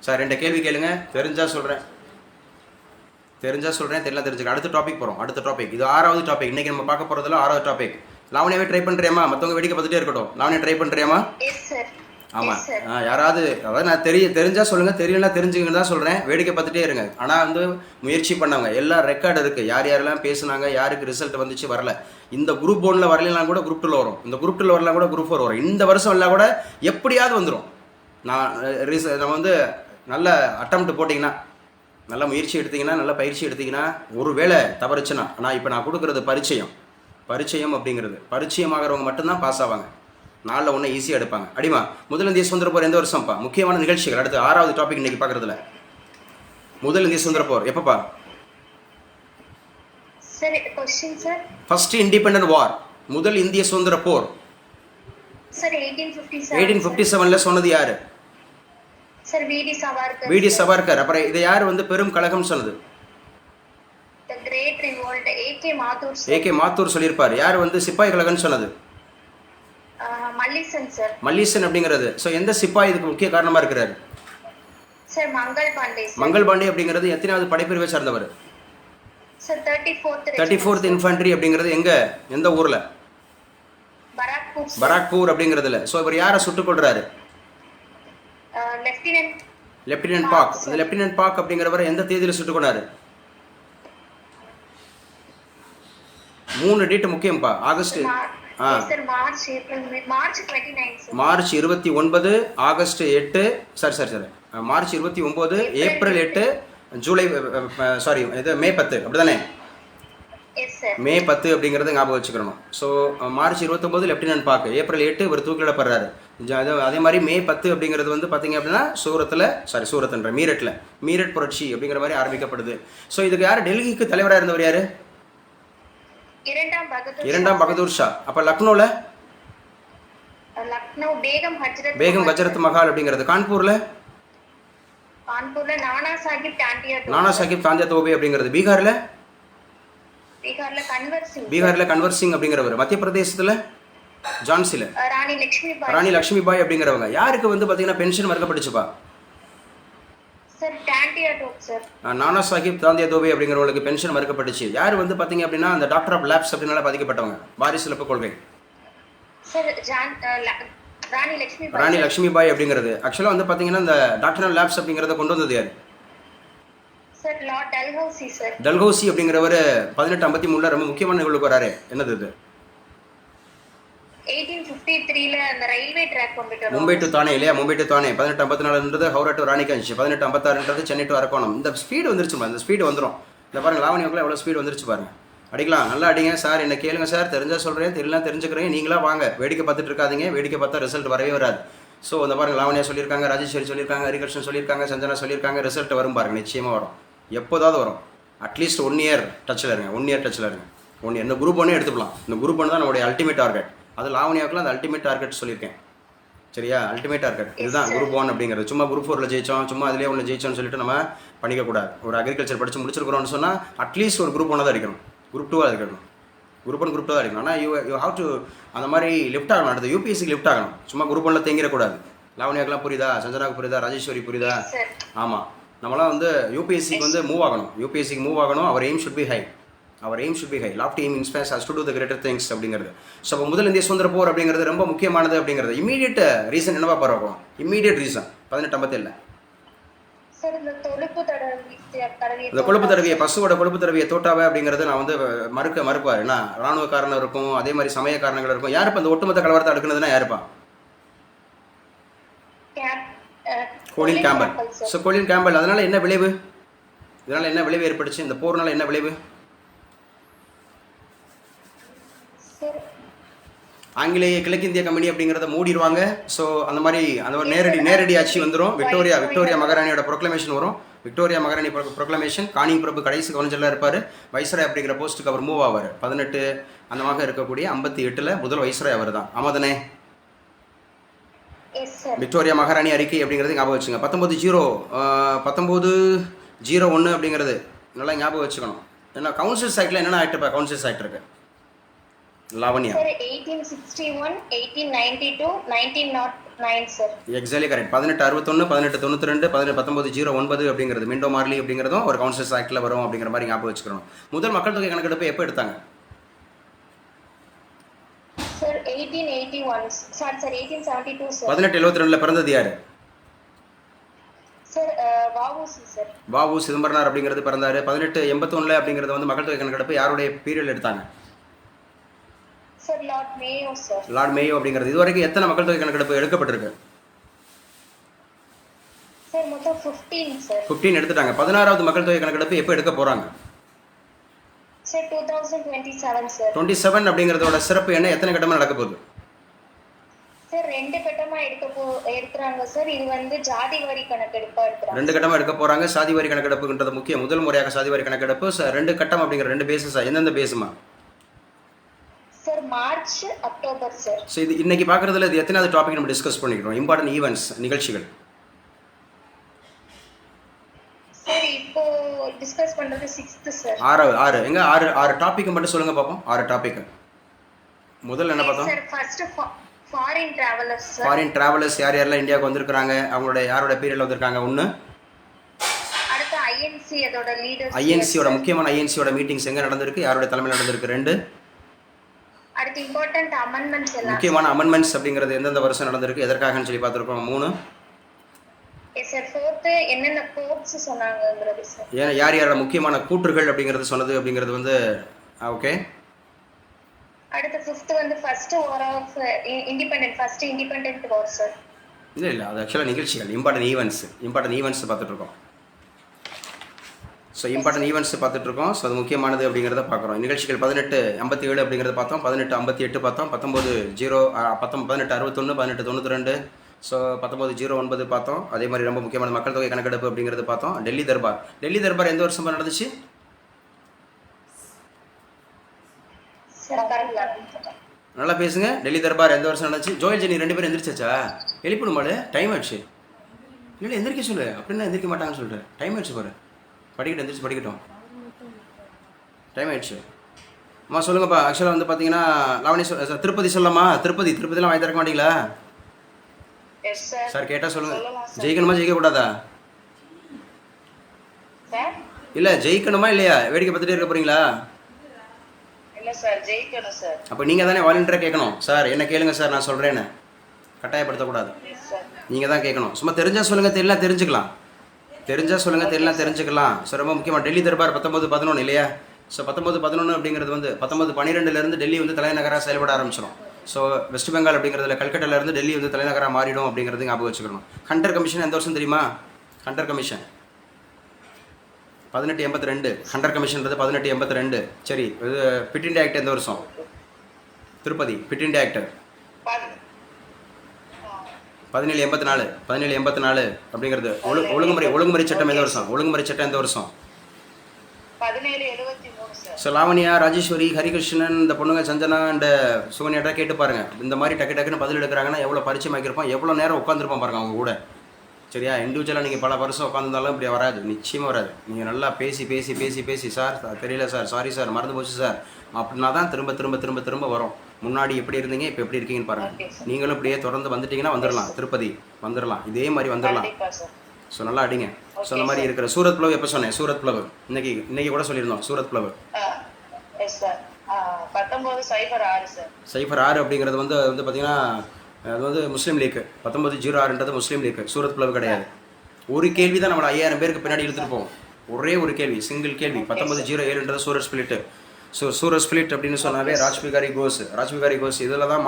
சார். என்கிட்ட கேள்வி கேளுங்க, தெரிஞ்சா சொல்கிறேன், தெரியல தெரிஞ்சுக்கிறேன். அடுத்த டாபிக் போகிறோம். அடுத்த டாபிக் இது 6வது டாபிக். இன்றைக்கி நம்ம பார்க்க போகிறதுல 6வது டாபிக். லாவணியாவே ட்ரை பண்ணுறியாமா? மற்றவங்க வேடிக்கை பார்த்துட்டே இருக்கட்டும். லாவணியா ட்ரை பண்ணுறியாமா? ஆமாம். யாராவது அதாவது நான் தெரிஞ்சால் சொல்லுங்கள், தெரியலனா தெரிஞ்சுக்கன்னு தான் சொல்கிறேன். வேடிக்கை பார்த்துட்டே இருங்க. ஆனால் வந்து முயற்சி பண்ணவங்க எல்லாம் ரெக்கார்டு இருக்குது. யார் யாரெல்லாம் பேசுனாங்க, யாருக்கு ரிசல்ட் வந்துச்சு வரல. இந்த குரூப் 1ல் வரலாம் கூட குரூப் 2ல் வரும். இந்த குரூப் 2ல் வரலாம் கூட குரூப் 4 வரும். இந்த வருஷம் எல்லாம் கூட எப்படியாவது வந்துடும். நம்ம வந்து நல்ல அட்டம்ப்ட் போட்டிங்கன்னா, நல்ல முயற்சி எடுத்திங்கன்னா, நல்ல பயிற்சி எடுத்திங்கன்னா, ஒரு வேளை தவறுச்சுன்னா. ஆனால் இப்போ நான் கொடுக்குறது பரிச்சயம் அப்படிங்கிறது. பரிச்சயமாகறவங்க மட்டும்தான் பாஸ் ஆவாங்க. 4ல் 1 ஈஸியாக எடுப்பாங்க. அடிமா முதல் இந்திய சுதந்திர போர் எந்த வருஷம்ப்பா? முக்கியமான நிகழ்ச்சிகள். அடுத்து 6வது டாபிக் இன்னைக்கு பார்க்குறதுல முதல் இந்திய சுதந்திர போர் எப்பப்பா? ஃபர்ஸ்ட் இண்டிபெண்டன்ட் வார், முதல் இந்திய சுதந்திர போர் 1857ல சொன்னது யாரு? வி.டி. சவர்கர். அப்புறம் இதை யார் வந்து பெரும் கழகம் சொன்னது? ஏ.கே. மாத்தூர் சொல்லியிருப்பார். யார் வந்து சிப்பாய் கழகம்னு சொன்னது? மல்லிசன் அப்படிங்கிறது. ஸோ எந்த சிப்பாய் இதுக்கு முக்கிய காரணமா இருக்கிறாரு? மங்கள் பாண்டே அப்படிங்கிறது எத்தனாவது படைப்பிரிவை சார்ந்தவர்? 34th இன்ஃபன்ட்ரி அப்படிங்கிறது எந்த ஊர்ல? பராக்பூர் அப்படிங்கிறதுல. ஸோ இவர் யாரை சுட்டுக் கொள்றாரு? லெப்டினன்ட் பாக். இந்த லெப்டினன்ட் பாக் அப்படிங்கிறவரை எந்த தேதியில் சுட்டுக் கொண்டாரு? 3 டேட் முக்கியம்ப்பா. ஆகஸ்ட் மார்ச் 29, ஆகஸ்ட் 8, சரி மார்ச் 29, ஏப்ரல் 8, ஜூலை மே 10 அப்படிதானே? மே 10 அப்படிங்கிறத ஞாபகம் வச்சுக்கணும். ஸோ மார்ச் 29 லெப்டினன்ட் பாக், ஏப்ரல் 8 இவர் தூக்கிலிடப்படுறாரு. அதே மாதிரி மே 10 அப்படிங்கிறது வந்து பார்த்தீங்க அப்படின்னா மீரட் புரட்சி அப்படிங்கிற மாதிரி ஆரம்பிக்கப்படுது. ஸோ இதுக்கு யார் டெல்லிக்கு தலைவராக இருந்தவர்? யாரு? இரண்டாம் பகதூர் ஷா. அப்ப லக்னோல பேகம் ஹஜரத் மஹால் அப்படிங்கிறது. கான்பூர்ல நானா சாஹிப் தாந்தியா தோபே அப்படிங்கிறது. பீகார்ல கன்வர் சிங் அப்படிங்கிறவர். மத்திய பிரதேசத்துல ஜான்சில ராணி லட்சுமி பாய் அப்படிங்கிறவங்க. யாருக்கு வந்து பாத்தீங்கன்னா பென்ஷன் மறுக்கப்பட்டுச்சுப்பா? நானா சாஹிப் தாந்தியா தோபே அப்படிங்கிறவங்களுக்கு பென்ஷன் மறுக்கப்பட்டுச்சு. யார் வந்து பாத்தீங்க அப்படின்னா அந்த டாக்டர் ஆஃப் லேப்ஸ் அப்படின்னால பாதிக்கப்பட்டவங்க. வாரிசு இழப்பு கொள்கை. ராணி லட்சுமி பாய் அப்படிங்கிறது. ஆக்சுவலா வந்து பாத்தீங்கன்னா இந்த டாக்டர் ஆஃப் லேப்ஸ் அப்படிங்கறத கொண்டு வந்தது யாரு? டல்ஹௌசி அப்படிங்கிறவர் 1853ல ரொம்ப முக்கியமான நிகழ்வுக்கு வராரு. என்னது இது? 1853ல அந்த railway track complete Mumbai to Thane இல்லையா? மும்பை டு தானே. 1854ன்றது ஹவுரா டு ராணிகஞ்ச். 1856ன்றது சென்னை டு அரக்கோணம். இந்த ஸ்பீடு வந்துருச்சு. இந்த ஸ்பீடு வந்துடும். இந்த பாருங்க லாவணியோக்குள்ள எவ்வளோ ஸ்பீடு வந்துருச்சு பாருங்க. அடிக்கலாம், நல்லா அடிங்க சார், என்ன கேளுங்க சார், தெரிஞ்சால் சொல்கிறேன், தெரியலாம் தெரிஞ்சுக்கிறேன், நீங்களா வாங்க, வேடிக்கை பார்த்துட்டு இருக்காதீங்க, வேடிக்கை பார்த்தா ரிசல்ட் வரவே வராது. ஸோ இந்த பாருங்க, லாவண்யா சொல்லியிருக்காங்க, ராஜேஸ்வரி சொல்லியிருக்காங்க, ஹரிகிருஷ்ணன் சொல்லியிருக்காங்க, சஞ்சனா சொல்லியிருக்காங்க, ரிசல்ட் வரும் பாருங்க, நிச்சயமாக வரும், எப்போதாவது வரும். அட்லீஸ்ட் 1 இயர் டச்சில் இருங்க, 1 இயர் டச்சில் இருங்க. இந்த குரூப் ஒன்றே எடுத்துக்கலாம், இந்த குரூப் ஒன்று தான் நம்மளுடைய அல்டிமேட் டார்கெட். அது லாவண்யாவுக்குலாம் அந்த அல்டிமேட் டார்கெட் சொல்லியிருக்கேன், சரியா? அல்டிமேட் டார்கெட் இதுதான் குரூப் 1 அப்படிங்கிறது. சும்மா குரூப் 4ல் ஜெயிச்சோம், சும்மா அதிலே ஒன்று ஜெயிச்சோம்னு சொல்லிட்டு நம்ம பண்ணிக்கக்கூடாது. ஒரு அக்ரிகல்ச்சர் படித்து முடிச்சிருக்கிறோம்னு சொன்னால் அட்லீஸ்ட் ஒரு குரூப் 1 தான் அடிக்கணும், குரூப் 2 அடிக்கணும், குரூப் 1 குரூப் 2 தான் அடிக்கணும். ஆனால் யூ ஹவ் டு அந்த மாதிரி லிஃப்ட் ஆகணும், அடுத்து யூபிஎஸ்சிக்கு லிஃப்ட் ஆகணும். சும்மா குரூப் 1ல் தேங்கிடக்கூடாது. லாவண்யாக்கெல்லாம் புரியுதா, சஞ்சனாவுக்கு புரியுதா, ராஜேஸ்வரி புரியுதா? ஆமாம், நம்மளாம் வந்து யூபிஎஸ்சிக்கு வந்து மூவ் ஆகணும், யூபிஎஸ்சிக்கு மூவ் ஆகணும். Our aim should be high, our aim should be high. Lofty aim inspires us to do the greater things அப்படிங்கிறது. ஸோ அப்போ முதல் இந்திய சுதந்திர போர் அப்படிங்கிறது ரொம்ப முக்கியமானது அப்படிங்கிறது. இமீடியட் ரீசன் என்னவா பரவாயில்ல, இமீடியட் ரீசன் 1857 இந்த கொழுப்பு தடவிய பசுவோட கொழுப்பு தடவிய தோட்டாவை அப்படிங்கிறது நான் வந்து மறுப்பார். ஏன்னா ராணுவ காரணம் இருக்கும், அதே மாதிரி சமய காரணங்கள் இருக்கும். யாருப்பா அந்த ஒட்டுமொத்த கலவரத்தை அடுக்குனதுன்னா யாருப்பா? கோலின் கேம்பல். ஸோ கோலின் கேம்பல். அதனால என்ன விளைவு, இதனால என்ன விளைவு ஏற்பட்டுச்சு, இந்த போர்னால என்ன விளைவு? ஆங்கிலேய கிழக்கிந்திய கம்பெனி அப்படிங்கிறத மூடிடுவாங்க. ஸோ அந்த மாதிரி அந்த ஒரு நேரடி ஆட்சி வந்துடும். விக்டோரியா மகாராணியோட ப்ரொக்ளமேஷன் வரும். விக்டோரியா மகாராணி ப்ரொக்ளமேஷன். காணி பிரபு கடைசி கவர்னரில் இருப்பார். வைஸ்ராய் அப்படிங்கிற போஸ்ட்டுக்கு அவர் மூவ் ஆவார். 18 அந்தமாக இருக்கக்கூடிய 58 முதல் வைஸ்ராய் அவர் தான். ஆமாதானே? விக்டோரியா மகாராணி அறிக்கை அப்படிங்கிறது ஞாபகம் வச்சுங்க. 1901 அப்படிங்கிறது நல்லா ஞாபகம் வச்சுக்கணும். ஏன்னா கவுன்சில்ஸ் ஆக்டில் என்னென்ன ஆக்ட் கவுன்சில்ஸ் ஆக்ட் இருக்கு லாவண்யா? 1861, 1892, 1909 சார். Exactly correct. 1861, 1892, 1909 அப்படிங்கிறது மிண்டோ மார்லி அப்படிங்கிறதும் ஒரு கவுன்சில்ஸ் ஆக்டில் வரும் அப்படிங்கிற மாதிரி ஞாபகம் வச்சுக்கணும். முதல் மக்கள் தொகை கணக்கெடுப்பு எப்போ எடுத்தாங்க? Sir 1881 sir 1872 sir. 1872 பிறந்தது யாரு? Sir VOC sir. வாவு சிதம்பரனார் அப்படிங்கிறது பிறந்தாரு. 1881 அப்படிங்கிறது வந்து மக்கள் தொகை கணக்கெடுப்பு யாருடைய பீரியட் எடுத்தாங்க? Sir Lord Mayo sir. Lord Mayo அப்படிங்கிறது. இதுவரைக்கும் எத்தனை மக்கள் தொகை கணக்கெடுப்பு எடுக்கப்பட்டிருக்கு? சார் மொத்தம் 15 சார். 15 எடுத்துட்டாங்க. 16வது மக்கள் தொகை கணக்கெடுப்பு எப்போ எடுக்க போறாங்க? Sir 2027 sir. 27 அப்படிங்கிறதோட சிறப்பு என்ன? எத்தனை கட்டமா நடக்க போகுது? சார் 2 கட்டமா எடுக்கிறாங்க சார். இது வந்து ஜாதி வாரி கணக்கெடுப்பா எடுக்கிறாங்க. 2 கட்டமா எடுக்க போறாங்க. சாதி வாரி கணக்கெடுப்புன்றது முக்கியம். முதல் முறையாக சாதி வாரி கணக்கெடுப்பு 2 கட்டம் அப்படிங்கிற 2 பேசஸா? எந்தெந்த பேசுமா? Sir March October sir. So இது இன்னைக்கு பார்க்குறதுல இது எத்தனாவது டாபிக் நம்ம டிஸ்கஸ் பண்ணிக்கிறோம்? இம்பார்ட்டன்ட் ஈவெண்ட்ஸ், நிகழ்ச்சிகள். சார் இப்போ டிஸ்கஸ் பண்றது 6th சார். 6 எங்க 6 டாபிக் மட்டும் சொல்லுங்க பாப்போம். 6 டாபிக். முதல்ல என்ன பார்த்தோம்? Sir first foreign travellers sir. Foreign travellers யார் யாரெல்லாம் இந்தியாவுக்கு வந்திருக்காங்க, அவங்களோட யாரோட பீரியட்ல வந்திருக்காங்க? ஒன்று. அடுத்து ஐஎன்சி அதோட லீடர்ஸ். ஐஎன்சியோட முக்கியமான ஐஎன்சியோட மீட்டிங்ஸ் எங்க நடந்திருக்கு, யாரோட தலைமையில் நடந்திருக்கு? 2. அடுத்து இம்பார்ட்டன்ட் அமெண்ட்மெண்ட்ஸ் எல்லாம். முக்கியமான அமெண்ட்மெண்ட்ஸ் அப்படிங்கிறது எந்தெந்த வருஷம் நடந்திருக்கு, எதற்காகன்னு சொல்லி பார்த்துருக்கோம். 3. Yes sir. 4th என்னென்ன கோட்ஸ் சொன்னாங்கங்கிறது சார். ஏன்னா யார் யாரோட முக்கியமான கூற்றுகள் அப்படிங்கிறது சொன்னது அப்படிங்கிறது வந்து ஓகே. அடுத்து 5th வந்து first war of independent war sir. இல்லை அது ஆக்சுவலாக நிகழ்ச்சிகள், இம்பார்ட்டன்ட் ஈவெண்ட்ஸ் பார்த்துட்டு இருக்கோம். ஸோ இம்பார்ட்டன்ட் ஈவெண்ட்ஸ் பார்த்துட்டு இருக்கோம். ஸோ அது முக்கியமானது அப்படிங்கிறத பார்க்குறோம். நிகழ்ச்சிகள் 1857 அப்படிங்கிறத பார்த்தோம், 1858 பார்த்தோம், 1861, 1892, ஸோ 1909 பார்த்தோம். அதே மாதிரி ரொம்ப முக்கியமான மக்கள் தொகை கணக்கெடுப்பு அப்படிங்கிறது பார்த்தோம். டெல்லி தர்பார் எந்த வருஷம் நடந்துச்சு? நல்லா பேசுங்க. டெல்லி தர்பார் எந்த வருஷம் நடந்துச்சு? ஜோயல் ஜெனி 2 பேரும் எந்திரிச்சாச்சா? எழுப்பிடுமாடு, டைம் ஆயிடுச்சு. இல்லை எந்திரிக்க சொல்லு. அப்படின்னா எந்திரிக்க மாட்டாங்கன்னு சொல்லிட்டு டைம் ஆயிடுச்சு பாரு. எந்திரிச்சு படிக்கட்டும், டைம் ஆயிடுச்சு. அம்மா சொல்லுங்கப்பா. ஆக்சுவலாக வந்து பார்த்தீங்கன்னா லாவணி திருப்பதி சொல்லலாமா? திருப்பதிலாம் வாங்கி தரக்க மாட்டீங்களா சார்? கேட்டால் சொல்லுங்க. ஜெயிக்கணுமா ஜெயிக்கக்கூடாதா? இல்லை ஜெயிக்கணுமா இல்லையா? வேடிக்கை பார்த்துட்டே இருக்க போறீங்களா? இல்லை சார், ஜெயிக்கணும் சார். அப்போ நீங்கள் தானே வாலண்டியராக கேட்கணும். சார் என்ன கேளுங்க சார், நான் சொல்கிறேன்னு கட்டாயப்படுத்தக்கூடாது. நீங்கள் தான் கேட்கணும். சும்மா தெரிஞ்சால் சொல்லுங்கள், தெரியலாம் தெரிஞ்சுக்கலாம். தெரிஞ்சுக்கலாம். ஸோ ரொம்ப முக்கியமாக டெல்லி தர்பார் 1911 இல்லையா? ஸோ 1911 அப்படிங்கிறது வந்து 1912 டெல்லி வந்து தலைநகராக செயல்பட ஆரம்பிச்சிடும். ஸோ வெஸ்ட் பெங்கால் அப்படிங்கிறதுல கல்கட்டாலேருந்து டெல்லி வந்து தலைநகராக மாறிடும் அப்படிங்கிறது ஞாபகம் வச்சுக்கணும். ஹண்டர் கமிஷன் எந்த வருஷம் தெரியுமா? Hunter commission 1882. ஹண்டர் கமிஷன்றது 1882. சரி, இது பிட் இண்டியா ஆக்ட் எந்த வருஷம்? Tirupati fit India act 1784. 1784 அப்படிங்கிறது ஒழுங்குமுறை சட்டம் எந்த வருஷம்? ஒழுங்குமுறை சட்டம் எந்த வருஷம்? 1773 சார். ஸோ லாவண்யா, ராஜேஸ்வரி, ஹரிகிருஷ்ணன், இந்த பொண்ணுங்க சஞ்சனா அண்ட் சுகன்யாட்டா கேட்டு பாருங்க. இந்த மாதிரி டக்கு டக்குன்னு பதில் எடுக்கிறாங்கன்னா எவ்வளோ பரிச்சயமாக்கியிருப்போம், எவ்வளோ நேரம் உட்காந்துருப்போம் பாருங்க அவங்க கூட. சரியா? இண்டிவிஜுவலாக நீங்கள் பல வருஷம் உட்காந்துருந்தாலும் இப்படி வராது, நிச்சயமாக வராது. நீங்கள் நல்லா பேசி பேசி பேசி பேசி சார் தெரியல சார், சாரி சார், மறந்து போச்சு சார் அப்படின்னா தான் திரும்ப திரும்ப திரும்ப திரும்ப வரும். முன்னாடி எப்படி இருந்தீங்க, இப்போ எப்படி இருக்கீங்கன்னு பாருங்கள். நீங்களும் இப்படியே தொடர்ந்து வந்துட்டீங்கன்னா வந்துடலாம், திருப்பதி வந்துடலாம், இதே மாதிரி வந்துடலாம். கண்டிப்பா சார். ஸோ நல்லா அடிங்க. ஸோ அந்த மாதிரி இருக்கிற சூரத் பிளவு எப்போ சொன்னேன்? சூரத் பிளவு இன்னைக்கு கூட சொல்லியிருந்தோம். சூரத் பிளவு எஸ் சார். 1906 சார். 06 அப்படிங்கிறது வந்து பார்த்தீங்கன்னா அது வந்து முஸ்லீம் லீக். 1906ன்றது முஸ்லீம் லீக், சூரத் பிளவு கிடையாது. ஒரு கேள்வி தான் நம்மளை 5000 பேருக்கு பின்னாடி இழுத்துட்டு போவோம். ஒரே ஒரு கேள்வி, சிங்கிள் கேள்வி. 1907ன்றது Surat split. So Surat split அப்படின்னு சொன்னாவே ராஜ்பிகாரி கோஸ் இதில் தான்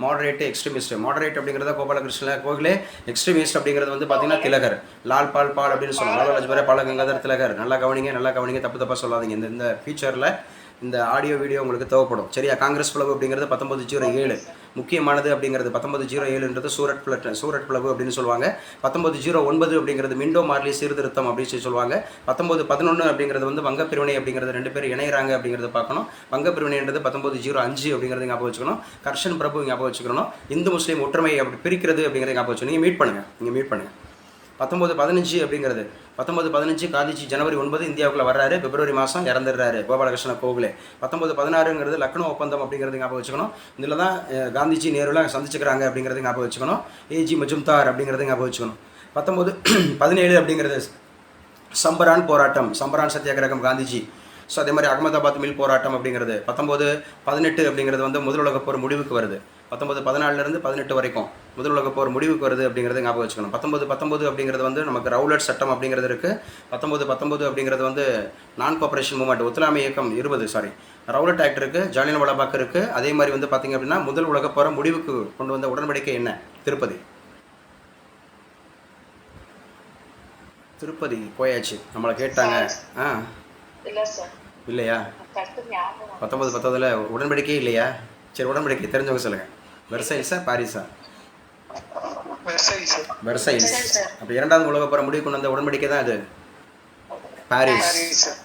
மாடரேட்டு எக்ஸ்ட்ரீமிஸ்ட். மாடரேட் அப்படிங்கிறத கோபாலகிருஷ்ண கோகலே, எக்ஸ்ட்ரீமிஸ்ட் அப்படிங்கிறது வந்து பார்த்தீங்கன்னா திலகர், லால் பால் அப்படின்னு சொல்லுவாங்க. லாலா லஜ்பதி பால கங்காதர் திலகர். நல்லா கவனிங்க, தப்பாக சொல்லாதீங்க. இந்த ஃபியூச்சரில் இந்த ஆடியோ வீடியோ உங்களுக்கு தேவைப்படும். சரியா? காங்கிரஸ் பிளவு அப்படிங்கிறது 1907. முக்கியமானது அப்படிங்கிறது 1907ன்றது சூரத் பிளவு அப்படின்னு சொல்லுவாங்க. 1909 அப்படிங்கிறது மிண்டோ மார்லி சீர்திருத்தம் அப்படின்னு சொல்லுவாங்க. 1911 அப்படிங்கிறது வந்து வங்கப்பிரிவினை அப்படிங்கிறது 2 பேர் இணைகிறாங்க அப்படிங்கிறத பார்க்கணும். வங்கப்பிரிவினைன்றது 1905 அப்படிங்கிறது ஞாபகம் வச்சுக்கணும். கர்ஷன் பிரபு ஞாபகம் வச்சுக்கணும். இந்து முஸ்லீம் ஒற்றுமை அப்படி பிரிக்கிறது அப்படிங்கிறத ஞாபகம் வச்சுக்கணும். நீங்கள் மீட் பண்ணுங்கள். 1915 அப்படிங்கிறது 1915 காந்திஜி ஜனவரி 9 இந்தியாவுக்குள்ள வர்றாரு. பிப்ரவரி மாதம் இறந்துடுறாரு கோபாலகிருஷ்ண கோகலே. 1916ங்கிறது லக்னோ ஒப்பந்தம் அப்படிங்கிறது ஞாபகம் வச்சுக்கணும். இதில் தான் காந்திஜி நேருலாம் சந்திச்சுக்கிறாங்க அப்படிங்கிறது ஞாபகம் வச்சுக்கணும். ஏஜி மஜும்தார் அப்படிங்கிறது ஞாபகம் வச்சுக்கணும். 1917 அப்படிங்கிறது சம்பரான் சத்தியாகிரகம் காந்திஜி. ஸோ அதே மாதிரி அகமதாபாத் மில் போராட்டம் அப்படிங்கிறது 1918 அப்படிங்கிறது வந்து முதல் உலகப் போர் முடிவுக்கு வருது. 1914 18 வரைக்கும் முதல் உலகப் போர் முடிவுக்கு வருது அப்படிங்கிறது ஞாபகம் வச்சுக்கணும். 1919 அப்படிங்கிறது வந்து நமக்கு ரவுலட் சட்டம் அப்படிங்கிறது இருக்குது. 1919 அப்படிங்கிறது வந்து நான் கோஆபரேஷன் மூவ்மெண்ட், ஒத்துழையாமை இயக்கம் 20 ரவுலட் ஆக்ட் இருக்குது, ஜாலியன் வாலாபாக் இருக்குது. அதே மாதிரி வந்து பார்த்திங்க அப்படின்னா முதல் உலகப் போரை முடிவுக்கு கொண்டு வந்த உடன்படிக்கை என்ன? திருப்பதி போயாச்சு. நம்மளை கேட்டாங்க. இல்லையா? 1919 உடன்படிக்கை இல்லையா? சரி, உடன்படிக்கை தெரிஞ்சவங்க சொல்லுங்கள். வெர்சைல்ஸா பாரிஸா? வெர்சைல்ஸ். அப்படி 2வது உலகப் போரை முடிவு கொண்டு வந்த உடன்படிக்கை தான் அது பாரிஸ்.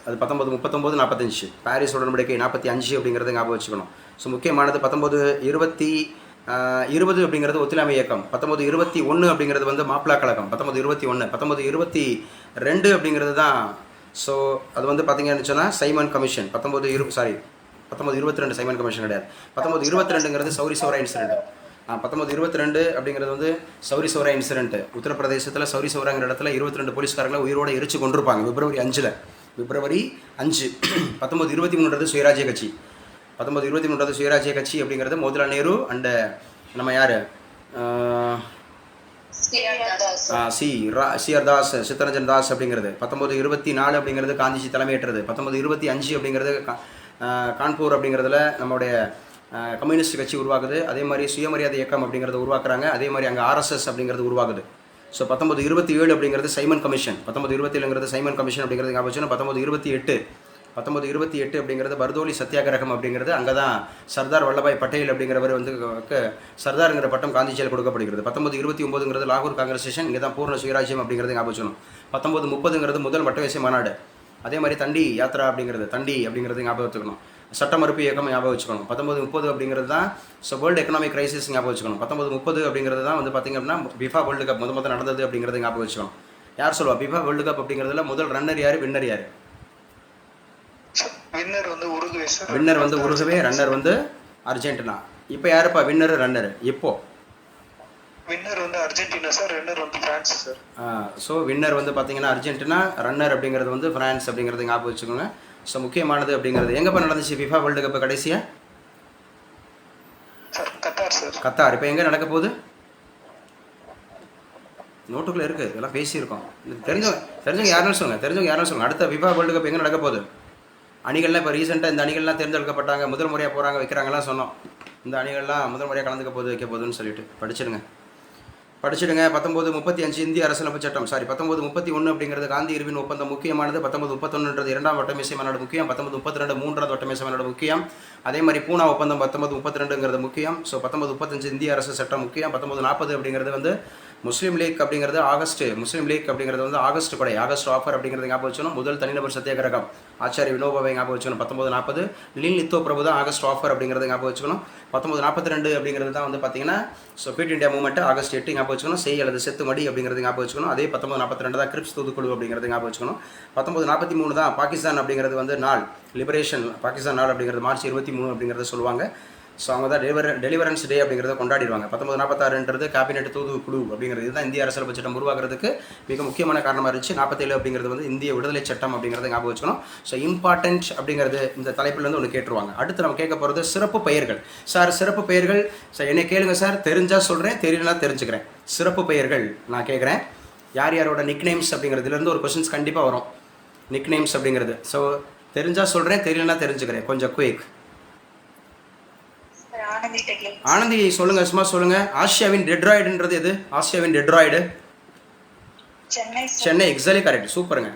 அது 1939 45. பாரிஸ் உடன்படிக்கை 45 அப்படிங்கிறத ஞாபகம் வச்சுக்கணும். ஸோ முக்கியமானது 1920 அப்படிங்கிறது ஒத்துழையாமை இயக்கம். 1921 அப்படிங்கிறது வந்து மாப்பிளா கழகம். 1921. 1922 அப்படிங்கிறது தான். ஸோ அது வந்து பார்த்தீங்கன்னு சொன்னால் சைமன் கமிஷன். 1922 சைமன் கமிஷன் கிடையாது. 1922ங்கிறது சௌரி சௌரா இன்சிடென்ட். 1922 அப்படிங்கிறது வந்து சௌரி சௌரா இன்சிடென்ட். உத்தரப்பிரதேசத்தில் சௌரி சௌராங்கிற இடத்துல 22 போலீஸ்காரங்களை உயிரோடு எரிச்சு கொண்டிருப்பாங்க பிப்ரவரி 5. 1923 சுயராஜ்ய கட்சி. 1923 சுயராஜ்ய கட்சி அப்படிங்கிறது மோதிலால் நேரு அண்டு நம்ம யார், சிஆர் தாஸ், சித்தரஞ்சன் தாஸ் அப்படிங்கிறது. 1924 அப்படிங்கிறது காந்திஜி தலைமையேற்றது. 1925 அப்படிங்கிறது கான்பூர் அப்படிங்கிறதுல நம்மளுடைய கம்யூனிஸ்ட் கட்சி உருவாகுது. அதே மாதிரி சுயமரியாதை இயக்கம் அப்படிங்கிறத உருவாக்குறாங்க. அதே மாதிரி அங்கே ஆர்எஸ்எஸ் அப்படிங்கிறது உருவாகுது. ஸோ 1927 அப்படிங்கிறது சைமன் கமிஷன். 1927ங்கிறது சைமன் கமிஷன் அப்படிங்கிறது ஞாபகம் வச்சுன்னா. 1928 அப்படிங்கிறது பர்தோலி சத்தியாகிரகம் அப்படிங்கிறது. அங்கே தான் சர்தார் வல்லபாய் பட்டேல் அப்படிங்கிறவர் வந்து சர்தாருங்கிற பட்டம் காந்திஜியால் கொடுக்கப்படுகிறது. 1929ங்கிறது லாகூர் காங்கிரஸ் ஸ்டேஷன். இங்கே தான் பூர்ண சுயராஜ்யம் அப்படிங்கிறது ஞாபகம் வச்சுக்கணும். 1930ங்கிறது முதல் வட்டவேசிய மாநாடு. அதே மாதிரி தண்டி யாத்திரா அப்படிங்கிறது ஞாபகம் வச்சுக்கணும். சட்ட மறுப்பு இயக்கம் ஞாபகம் வச்சுக்கணும். 1930 அப்படிங்கிறது தான் வேர்ல்டு எக்கனாமிக் கிரைசிஸ் ஞாபகம் வச்சுக்கணும். 1930 அப்படிங்கிறது தான் வந்து பார்த்திங்க அப்படின்னா பிஃபா வேர்ல்டு கப் முதல் நடந்தது அப்படிங்கிறது ஞாபகம் வச்சுக்கணும். யார் சொல்லுவா பிஃபா வேர்ல்டு கப் அப்படிங்கிறதுல முதல் ரன்னர் யார், வின்னர் யார்? வின்னர் வந்து உருகுவே, ரன்னர் வந்து அர்ஜென்டினா. இப்போ யாருப்பா வின்னர் ரன்னர்? இப்போ வின்னர் வந்து அர்ஜென்டினா சார், ரன்னர் வந்து பிரான்ஸ் சார். ஸோ வின்னர் வந்து பார்த்தீங்கன்னா அர்ஜென்டினா, ரன்னர் அப்படிங்கிறது வந்து பிரான்ஸ் அப்படிங்கிறது ஞாபகம் வச்சுக்கோங்க. ஸோ முக்கியமானது அப்படிங்கிறது எங்கேப்பா நடந்துச்சு ஃபிஃபா வேர்ல்டு கப் கடைசியாக? கத்தார். இப்போ எங்கே நடக்க போகுது? நோட்டுக்குள்ளே இருக்குது, இதெல்லாம் பேசியிருக்கோம். தெரிஞ்சவங்க யாருன்னு சொல்லுங்கள். அடுத்த ஃபிஃபா வேர்ல்டு கப் எங்கே நடக்க போகுது? அணிகள்லாம் இப்போ ரீசெண்டாக இந்த அணிகள்லாம் தேர்ந்தெடுக்கப்பட்டாங்க, முதல் முறையாக போகிறாங்க, வைக்கிறாங்கலாம் சொன்னோம். இந்த அணிகள்லாம் முதல் முறையாக வைக்க போகுதுன்னு சொல்லிட்டு படிச்சிருங்க. படிச்சிடுங்க. 1935 இந்திய அரசியலமைப்பு சட்டம். 1931 அப்படிங்கிறது காந்தி இர்வின் ஒப்பந்தம் முக்கியமானது. 1931 இரண்டாம் வட்டமேசை மாநாடு முக்கியம். 1932 மூன்றாவது வட்டமேசை மாநாடு முக்கியம். அதே மாதிரி பூனா ஒப்பந்தம் 1932ங்கிறது முக்கியம். ஸோ 1935 இந்திய அரசு சட்டம் முக்கியம். 1940 அப்படிங்கிறது வந்து முஸ்லீம் லீக் அப்படிங்கிறது ஆகஸ்ட் கொடை, ஆகஸ்ட் ஆஃபர் அப்படிங்கிறது ஞாபகம் வச்சுக்கணும். முதல் தனிநபர் சத்தியாகிரகம் ஆச்சாரிய வினோபாவை ஞாபகம் வச்சுக்கணும். 1940 லின் லித்தோ பிரபு தான் ஆகஸ்ட் ஆஃபர் அப்படிங்கிறது ஞாபகம் வச்சுக்கணும். 1942 அப்படிங்கிறது தான் வந்து பார்த்தீங்கன்னா so quit India movement August 8 ஞாபகம் வச்சுக்கணும். செய் அல்லது செத்து மடி அப்படிங்கிறது ஞாபகம் வச்சுக்கணும். அதே 1942 தான் கிரிப்ஸ் தூதுக்குழு அப்படிங்கிறது ஞாபகம் வச்சுக்கணும். 1943 தான் பாகிஸ்தான் அப்படிங்கிறது வந்து நாள், லிபரேஷன் பாகிஸ்தான் நாள் அப்படிங்கிறது மார்ச் 23 அப்படிங்கிறத சொல்லுவாங்க. ஸோ அவங்க தான் டெலிவரன்ஸ் டே அப்படிங்கிறத கொண்டாடிடுவாங்க. 1946ன்றது கேபினெட் தூதுக்குழு அப்படிங்கிறது இதுதான் இந்திய அரசியலமைப்பு சட்டம் உருவாக்குறதுக்கு மிக முக்கியமான காரணமாக இருந்துச்சு. 47 அப்படிங்கிறது வந்து இந்திய விடுதலை சட்டம் அப்படிங்கிறத ஞாபகம் வச்சுக்கணும். ஸோ இம்பார்ட்டன்ட் அப்படிங்கிறது இந்த தலைப்பிலேருந்து ஒன்று கேட்டுருவாங்க. அடுத்து நம்ம கேட்க போகிறது சிறப்பு பெயர்கள். சார் சிறப்பு பெயர்கள் சார் என்னை கேளுங்க சார், தெரிஞ்சால் சொல்கிறேன், தெரியலனா தெரிஞ்சுக்கிறேன். சிறப்பு பெயர்கள் நான் கேட்குறேன். யார் யாரோட நிக்நேம்ஸ் அப்படிங்கிறதுலேருந்து ஒரு கொஸ்டின்ஸ் கண்டிப்பாக வரும். நிக்நேம்ஸ் அப்படிங்கிறது ஸோ தெரிஞ்சால் சொல்கிறேன், தெரியலனா தெரிஞ்சுக்கிறேன். கொஞ்சம் குயிக். ஆனந்தி சொல்லுங்க, சும்மா சொல்லுங்க. ஆசியாவின் டெட்ராய்டுன்றது எது? ஆசியாவின் டெட்ராய்டு சென்னை. எக்ஸாக்ட்லி கரெக்ட், சூப்பருங்க,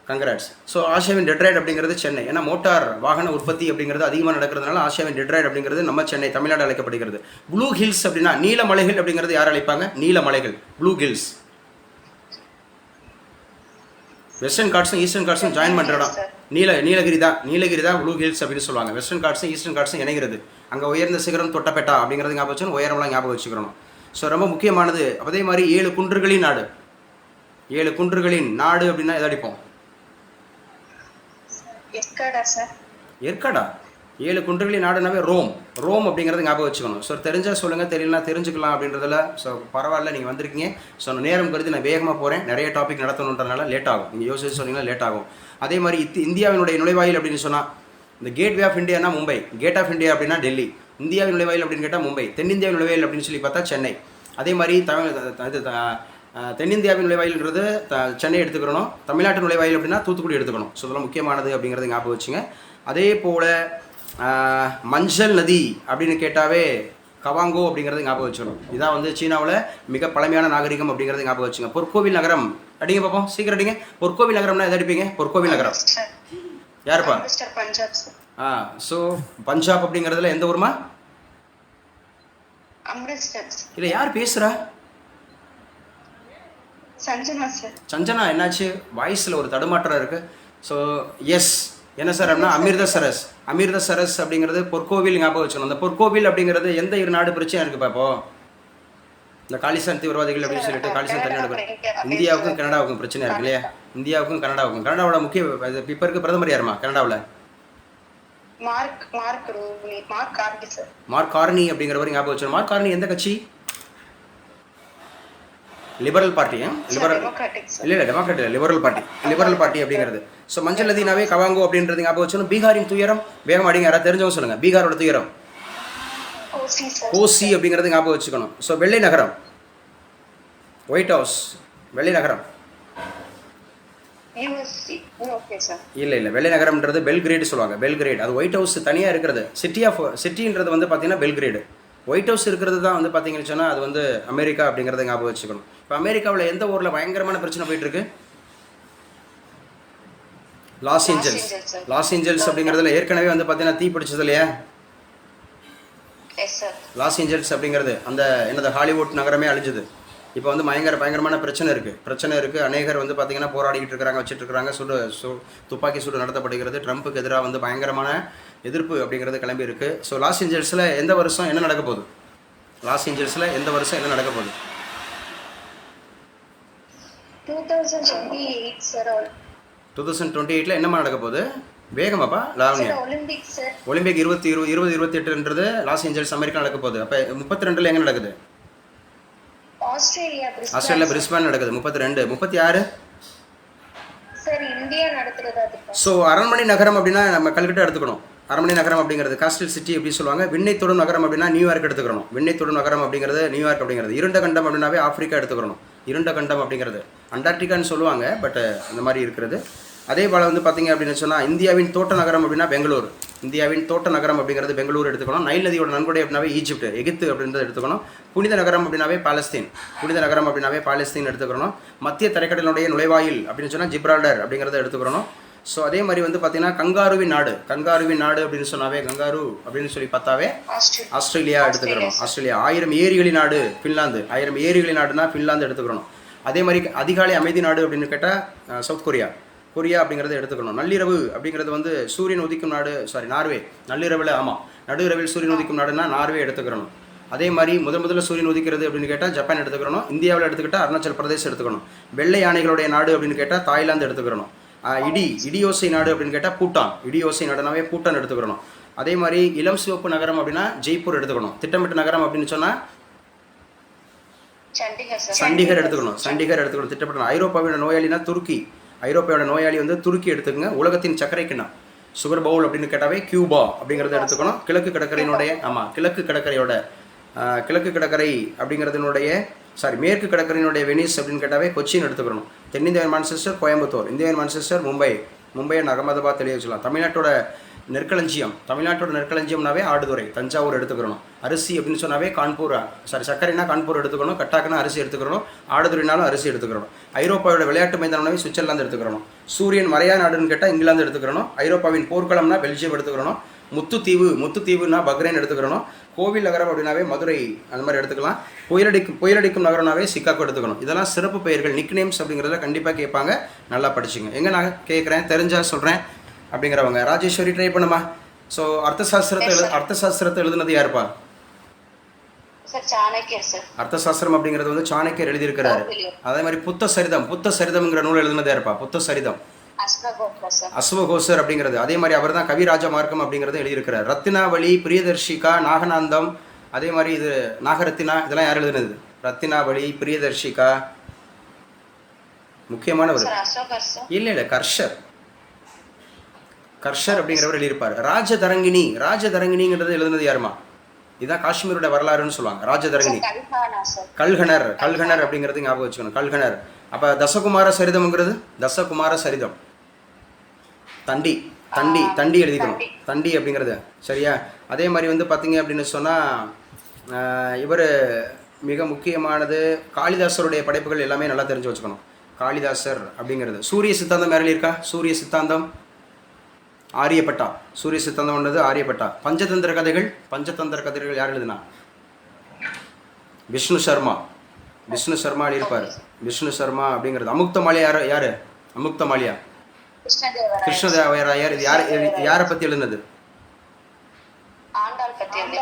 கங்க்ராட்ஸ். ஸோ ஆசியாவின் டெட்ராய்டு அப்படிங்கிறது சென்னை. ஏன்னா மோட்டார் வாகன உற்பத்தி அப்படிங்கிறது அதிகமாக நடக்கிறதுனால ஆசியாவின் டெட்ராய்டு அப்படிங்கிறது நம்ம சென்னை, தமிழ்நாடு அழைக்கப்படுகிறது. ப்ளூ ஹில்ஸ் அப்படின்னா நீலமலைகள் அப்படிங்கிறது யார் அழைப்பாங்க? நீலமலைகள், ப்ளூ ஹில்ஸ். வெஸ்டர்ன் காட்ஸும் ஈஸ்டர்ன் காட்ஸும் ஜாயின் பண்ணுற இடம் நீலகிரி தான் ப்ளூ ஹில்ஸ் அப்படின்னு சொல்லுவாங்க. வெஸ்டர்ன் காட்ஸும் ஈஸ்டர்ன் காட்ஸும் இணைகிறது. அங்கே உயர்ந்த சிகரம் தொட்டப்பெட்டா அப்படிங்கிறது ஞாபகம் வச்சுக்கணும். உயரம்லாம் ஞாபகம் வச்சுக்கிறணும். ஸோ ரொம்ப முக்கியமானது. அதே மாதிரி 7 குன்றுகளின் நாடு. 7 குன்றுகளின் நாடு அப்படின்னா எதை அடிப்போம்? ஏற்காடா. 7 குன்றுகளின் நாடுனாவே ரோம் அப்படிங்கிறது ஞாபகம் வச்சுக்கணும். ஸோ தெரிஞ்சால் சொல்லுங்கள், தெரியலனா தெரிஞ்சுக்கலாம் அப்படின்றதுல ஸோ பரவாயில்ல, நீங்கள் வந்திருக்கீங்க. ஸோ நேரம் கருதி நான் வேகமாக போகிறேன். நிறைய டாபிக் நடத்தணுன்றதுனால லேட் ஆகும். நீங்கள் யோசிச்சு சொன்னீங்கன்னா லேட் ஆகும். அதே மாதிரி இந்தியாவினுடைய நுழைவாயில் அப்படின்னு சொன்னால் இந்த கேட்வே ஆஃப் இந்தியானா மும்பை, கேட் ஆஃப் இந்தியா அப்படின்னா டெல்லி. இந்தியாவின் நுழைவாயில் அப்படின்னு கேட்டால் மும்பை. தென்னிந்தியாவின் நுழைவாயில் அப்படின்னு சொல்லி பார்த்தா சென்னை. அதே மாதிரி தென்னிந்தியாவின் நுழைவாயில்ன்றது சென்னை எடுத்துக்கிறணும். தமிழ்நாட்டு நுழைவாயில் அப்படின்னா தூத்துக்குடி எடுத்துக்கணும். ஸோ இதெல்லாம் முக்கியமானது அப்படிங்கிறது ஞாபகம் வச்சுங்க. அதே போல் மஞ்சள் நதி அப்படின்னு கேட்டாவே கவாங்கோ அப்படிங்கிறது ஞாபகம் வச்சுக்கணும். இதான் வந்து சீனாவில் மிக பழமையான நாகரிகம் அப்படிங்கிறது ஞாபகம் வச்சுங்க. பொற்கோவில் நகரம் அடிங்க பார்ப்போம், சீக்கிரம் அடிங்க. பொற்கோவில் நகரம்னா எதை அடிப்பீங்க? பொற்கோவில் நகரம் யாருப்பா? ஸோ பஞ்சாப் அப்படிங்கிறதுல எந்த ஊருமா? இல்லை, யார் பேசுகிறா? சஞ்சனா. என்னாச்சு? வாய்ஸில் ஒரு தடுமாற்றம் இருக்குது. ஸோ எஸ் என்ன சார் அப்படின்னா அமிர்தசரஸ் அப்படிங்கிறது பொற்கோவில் ஞாபகம் வச்சுக்கணும். அந்த பொற்கோவில் அப்படிங்கிறது எந்த 2 நாடு பிரச்சனை இருக்குது பாப்போ? இந்த காலிஸ்தான் தீவிரவாதிகள் அப்படின்னு சொல்லிட்டு காலிஸ்தான் தனிநாடு. இந்தியாவுக்கும் கனடாவுக்கும் பிரச்சனை இருக்கு இல்லையா? இந்தியாவுக்கும் கனடாவுக்கும். கனடாவோட முக்கிய இப்போ இருக்க பிரதமர் யாருமா கனடாவில்? மார்க் கார்னி அப்படிங்கிறவர் ஞாபகம் வச்சுக்கணும். மார்க் கார்னி எந்த கட்சி? Liberal party. இல்லை டெமோக்ராட்டிக், லிபரல் பார்ட்டி அப்படிங்கிறது. ஸோ மஞ்சள் நதினாவே கவாங்கோ அப்படின்றது ஞாபகம் வச்சுக்கணும். பீகாரின் துயரம் வேகம் அடிங்க, யாராவது தெரிஞ்சவங்க சொல்லுங்கள். பீகாரோட துயரம் கோசி அப்படிங்கிறது ஞாபகம் வச்சுக்கணும். ஸோ வெள்ளை நகரம், ஒயிட் ஹவுஸ், வெள்ளை நகரம். இல்லை வெள்ளை நகரம்ன்றது பெல்கிரேடு சொல்லுவாங்க. பெல்கிரேட் அது ஒயிட் ஹவுஸ் தனியாக இருக்கிறது. சிட்டின்றது வந்து பார்த்தீங்கன்னா பெல்கிரேடு. ஒயிட் ஹவுஸ் இருக்கிறது தான் வந்து பார்த்தீங்கன்னு சொன்னால் அது வந்து அமெரிக்கா அப்படிங்கிறத ஞாபகம் வச்சுக்கணும். இப்போ அமெரிக்காவில் எந்த ஊரில் பயங்கரமான பிரச்சனை போயிட்டுருக்கு? லாஸ் ஏஞ்சல்ஸ் அப்படிங்கிறதுல ஏற்கனவே வந்து பார்த்தீங்கன்னா தீ பிடிச்சது இல்லையா? லாஸ் ஏஞ்சல்ஸ் அப்படிங்கிறது அந்த என்னது ஹாலிவுட் நகரமே அழிஞ்சது. இப்போ வந்து பயங்கரமான பிரச்சனை இருக்குது. அநேகர் வந்து பார்த்தீங்கன்னா போராடிக்கிட்டு இருக்கிறாங்க, வச்சுட்டு இருக்கிறாங்க. துப்பாக்கி சூடு நடத்தப்படுகிறது. ட்ரம்ப்புக்கு எதிராக வந்து பயங்கரமான எதிர்ப்பு அப்படிங்கிறது கிளம்பி இருக்குது. ஸோ லாஸ் ஏஞ்சல்ஸில் எந்த வருஷம் என்ன நடக்க போகுது? 2028 என்னமா நடக்க போகுது? வேகமாப்பா லாவண்யா. ஒலிம்பிக் 2028ன்றது லாஸ் ஏஞ்சல்ஸ் அமெரிக்கா நடக்க போகுது. அப்போ 32 எங்கே நடக்குது? ஆஸ்திரேலியா பிரிஸ்பேன் நடக்குது. 32 36 ஸோ அரண்மனை நகரம் அப்படின்னா நம்ம கல்கட்டா எடுத்துக்கணும். அரண்மனை நகரம் அப்படிங்கிறது காஸ்டல் சிட்டி எப்படி சொல்லுவாங்க. விண்ணை தொடும் நகரம் அப்படின்னா நியூயார்க் எடுத்துக்கணும். விண்ணை தொடும் நகரம் அப்படிங்கிறது நியூயார்க் அப்படிங்கிறது. இருண்ட கண்டம் அப்படின்னாவே ஆப்பிரிக்கா எடுத்துக்கணும். இருண்ட கண்டம் அப்படிங்கிறது அண்டார்டிகான்னு சொல்லுவாங்க, பட் அந்த மாதிரி இருக்கிறது. அதே போல் வந்து பார்த்தீங்க அப்படின்னு சொன்னால் இந்தியாவின் தோட்ட நகரம் அப்படின்னா பெங்களூர். இந்தியாவின் தோட்ட நகரம் அப்படிங்கிறது பெங்களூர் எடுத்துக்கணும். நைல் நதியோட நன்கொடை அப்படின்னாவே ஈஜிப்ட், எகிப்து அப்படின்றத எடுத்துக்கணும். புனித நகரம் அப்படின்னாவே பாலஸ்தீன், புனித நகரம் அப்படின்னாவே பாலஸ்தீன் எடுத்துக்கணும். மத்திய தரைக்கடலினுடைய நுழைவாயில் அப்படின்னு சொன்னால் ஜிப்ரால்டர் அப்படிங்கிறத எடுத்துக்கணும். ஸோ அதே மாதிரி வந்து பார்த்தீங்கன்னா கங்காருவின் நாடு, கங்காருவின் நாடு அப்படின்னு சொன்னாவே கங்காரு அப்படின்னு சொல்லி பார்த்தாவே ஆஸ்திரேலியா எடுத்துக்கிறோம். ஆஸ்திரேலியா. 1000 ஏரிகளின் நாடு ஃபின்லாந்து, 1000 ஏரிகளின் நாடுனா ஃபின்லாந்து எடுத்துக்கிறோம். அதே மாதிரி அதிகாலை அமைதி நாடு அப்படின்னு கேட்டால் சவுத் கொரியா, கொரியா அப்படிங்கிறத எடுத்துக்கணும். நள்ளிரவு அப்படிங்கிறது வந்து சூரியன் உதிக்கும் நாடு, நார்வே. நள்ளிரவில் நடுஇரவில் சூரியன் உதிக்கும் நாடுனா நார்வே எடுத்துக்கிறணும். அதே மாதிரி முதல்ல சூரியன் உதிக்கிறது அப்படின்னு கேட்டால் ஜப்பான் எடுத்துக்கிறணும். இந்தியாவில் எடுத்துக்கிட்டால் அருணாச்சல் பிரதேஷ் எடுத்துக்கணும். வெள்ளை யானைகளுடைய நாடு அப்படின்னு கேட்டால் தாய்லாந்து எடுத்துக்கிறணும். இடியோசை நாடு அப்படின்னு கேட்டால் பூட்டான், இடியோசை நாடுனாவே பூட்டான் எடுத்துக்கிறணும். அதே மாதிரி இளம் சிவப்பு நகரம் அப்படின்னா ஜெய்ப்பூர் எடுத்துக்கணும். திட்டமிட்ட நகரம் அப்படின்னு சொன்னால் சண்டிகர் எடுத்துக்கணும். சண்டிகர் எடுத்துக்கணும் திட்டமிட்ட. ஐரோப்பாவோட நோயாளினா துருக்கி, ஐரோப்பாவோட நோயாளி வந்து துருக்கி எடுத்துக்கங்க. உலகத்தின் சர்க்கரை கிண்ணம் சுகர் பவுல் அப்படின்னு கேட்டாவே கியூபா அப்படிங்கிறத எடுத்துக்கணும். கிழக்கு கடற்கரையினுடைய கிழக்கு கடற்கரை அப்படிங்கிறதுனுடைய மேற்கு கடற்கரையினுடைய வெனிஸ் அப்படின்னு கேட்டாவே கொச்சின் எடுத்துக்கணும். தென்னிந்தியாவின் மான்செஸ்டர் கோயம்புத்தூர், இந்தியாவின் மான்செஸ்டர் மும்பை அகமதாபாத் தெளிய வச்சுக்கலாம். தமிழ்நாட்டோட நெற்களஞ்சியம்னாவே ஆடுதுறை, தஞ்சாவூர் எடுத்துக்கிறணும். அரிசி அப்படின்னு சொன்னாவே கான்பூர், சர்க்கரைனா கான்பூர் எடுத்துக்கணும். கட்டாக்குனா அரிசி எடுத்துக்கிறணும். ஆடுதுறைனாலும் அரிசி எடுத்துக்கிறணும். ஐரோப்பாவோட விளையாட்டு மைதானம்னாவே சுவிட்சர்லாந்து எடுத்துக்கிறணும். சூரியன் மறையா நாடுன்னு கேட்டால் இங்கிலாந்து எடுத்துக்கிறணும். ஐரோப்பாவின் போர்க்களம்னா பெல்ஜியம் எடுத்துக்கிறணும். முத்துத்தீவுனா பக்ரைன் எடுத்துக்கிறணும். கோவில் நகரம் அப்படின்னாவே மதுரை அந்த மாதிரி எடுத்துக்கலாம். புயலடிக்கும் நகரம்னாவே சிக்காகோ எடுத்துக்கணும். இதெல்லாம் சிறப்பு பெயர்கள், நிக் நேம்ஸ் அப்படிங்கிறத கண்டிப்பாக கேட்பாங்க. நல்லா படிச்சுங்க. எங்கே நான் கேட்குறேன் தெரிஞ்சா சொல்கிறேன் அப்படிங்கிறவங்க ராஜேஸ்வரி ட்ரை பண்ணுமா. ஸோ அர்த்தசாஸ்திரத்தை எழுதுனது யாருப்பா? அர்த்தசாஸ்திரம் அப்படிங்கிறது வந்து சாணக்கியர் எழுதியிருக்கிறாரு. அதே மாதிரி புத்த சரிதம்ங்கிற நூல் எழுதுனது யாருப்பா? புத்த சரிதம் அஸ்வகோசர் அப்படிங்கிறது. அதே மாதிரி அவர் தான் கவிராஜ மார்க்கம் அப்படிங்கிறத எழுதியிருக்கிறார். ரத்தினாவளி, பிரியதர்ஷிகா, நாகநாந்தம், அதே மாதிரி இது நாகரத்தினா, இதெல்லாம் யார் எழுதுனது? ரத்தினாவளி, பிரியதர்ஷிகா, முக்கியமானவர் இல்லை கர்ஷர் அப்படிங்கிறவர் எழுதியிருப்பார். ராஜதரங்கினிங்கிறது எழுதுனது யாருமா? இதுதான் காஷ்மீரோட வரலாறுன்னு சொல்லுவாங்க. ராஜதரங்கினி. கல்கனர் அப்படிங்கிறது ஞாபகம் வச்சுக்கணும். கல்கனர். அப்போ தசகுமார சரிதம்ங்கிறது தசகுமார சரிதம். தண்டி எழுதிக்கணும். தண்டி அப்படிங்கிறது சரியா. அதே மாதிரி வந்து பார்த்தீங்க அப்படின்னு சொன்னால் இவர் மிக முக்கியமானது காளிதாசருடைய படைப்புகள் எல்லாமே நல்லா தெரிஞ்சு வச்சுக்கணும். காளிதாசர் அப்படிங்கிறது. சூரிய சித்தாந்தம் யாரில் இருக்கா? சூரிய சித்தாந்தம் ஆரியப்பட்டா. சூரிய சித்தாந்தம் ஒன்றது ஆரியப்பட்டா. பஞ்சதந்திர கதைகள் யார் எழுதுனா? விஷ்ணு சர்மா எழுதியிருப்பார். விஷ்ணு சர்மா அப்படிங்கிறது. அமுக்தமாலியா யாரு? அமுக்தமாலியா கிருஷ்ணதேவராயர். இது யாரை பற்றி எழுதுனது?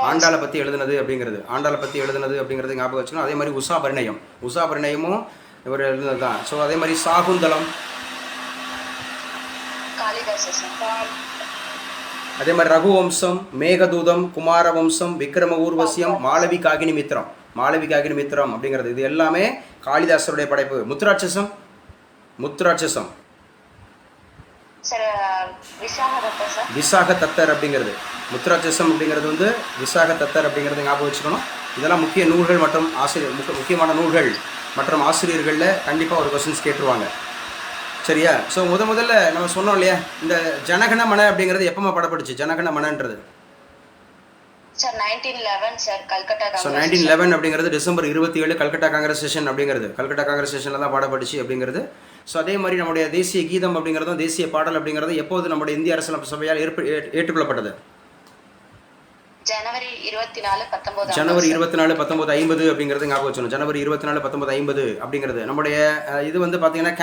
ஆண்டாளை பற்றி எழுதுனது அப்படிங்கிறது ஞாபகம் வச்சுக்கணும். அதே மாதிரி உஷாபரிணயமும் இவர் எழுதுனது தான். ஸோ அதே மாதிரி சாகுந்தலம், அதே மாதிரி ரகுவம்சம், மேகதூதம், குமாரவம்சம், விக்ரம ஊர்வசியம், மாளவி காகினி மித்திரம் அப்படிங்கிறது. இது எல்லாமே காளிதாசருடைய படைப்பு. முத்துராட்சசம் விசாக தத்தர் அப்படிங்கிறது. முத்துராட்சசம் அப்படிங்கிறது வந்து விசாக தத்தர் அப்படிங்கிறது ஞாபகம் வச்சுக்கணும். இதெல்லாம் முக்கிய நூல்கள் மற்றும் முக்கியமான நூல்கள் மற்றும் ஆசிரியர்களில் கண்டிப்பாக ஒரு கொஸ்டின்ஸ் கேட்டுருவாங்க. சரியா. ஸோ முதல்ல நம்ம சொன்னோம் இல்லையா, இந்த ஜனகணமன அப்படிங்கிறது எப்பமா படப்படுச்சு? ஜனகணமனன்றது 1911 அப்படிங்கிறது டிசம்பர் 27 கல்கட்டா காங்கிரஸ் செஷன் அப்படிங்கிறது. கல்கட்டா காங்கிரஸ் செஷனில் தான் பாடப்பட்டுச்சு அப்படிங்கிறது. ஸோ அதே மாதிரி நம்முடைய தேசிய கீதம் அப்படிங்கிறதும் தேசிய பாடல் அப்படிங்கிறது எப்போது நம்முடைய இந்திய அரசியலமைப்பு சபையால் ஏற்றுக்கொள்ளப்பட்டது? ஜனவரி 24, 1950 அப்படிங்கிறது ஞாபகம் வச்சுக்கணும். ஜனவரி 24, 1950 அப்படிங்கிறது நம்முடைய இது வந்து பார்த்தீங்கன்னா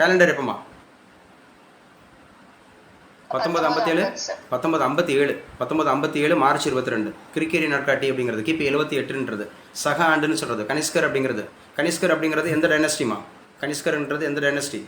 கேலண்டர் எப்பமா? 1957 மார்ச் 22 கிரிக்கேரி நாட்காட்டி அப்படிங்கிறது. கிபி 78ன்றது சக ஆண்டுன்னு சொல்கிறது. கனிஷ்கர் அப்படிங்கிறது எந்த டைனஸ்டிமா? கனிஷ்கர்ன்றது எந்த டைனஸ்டி?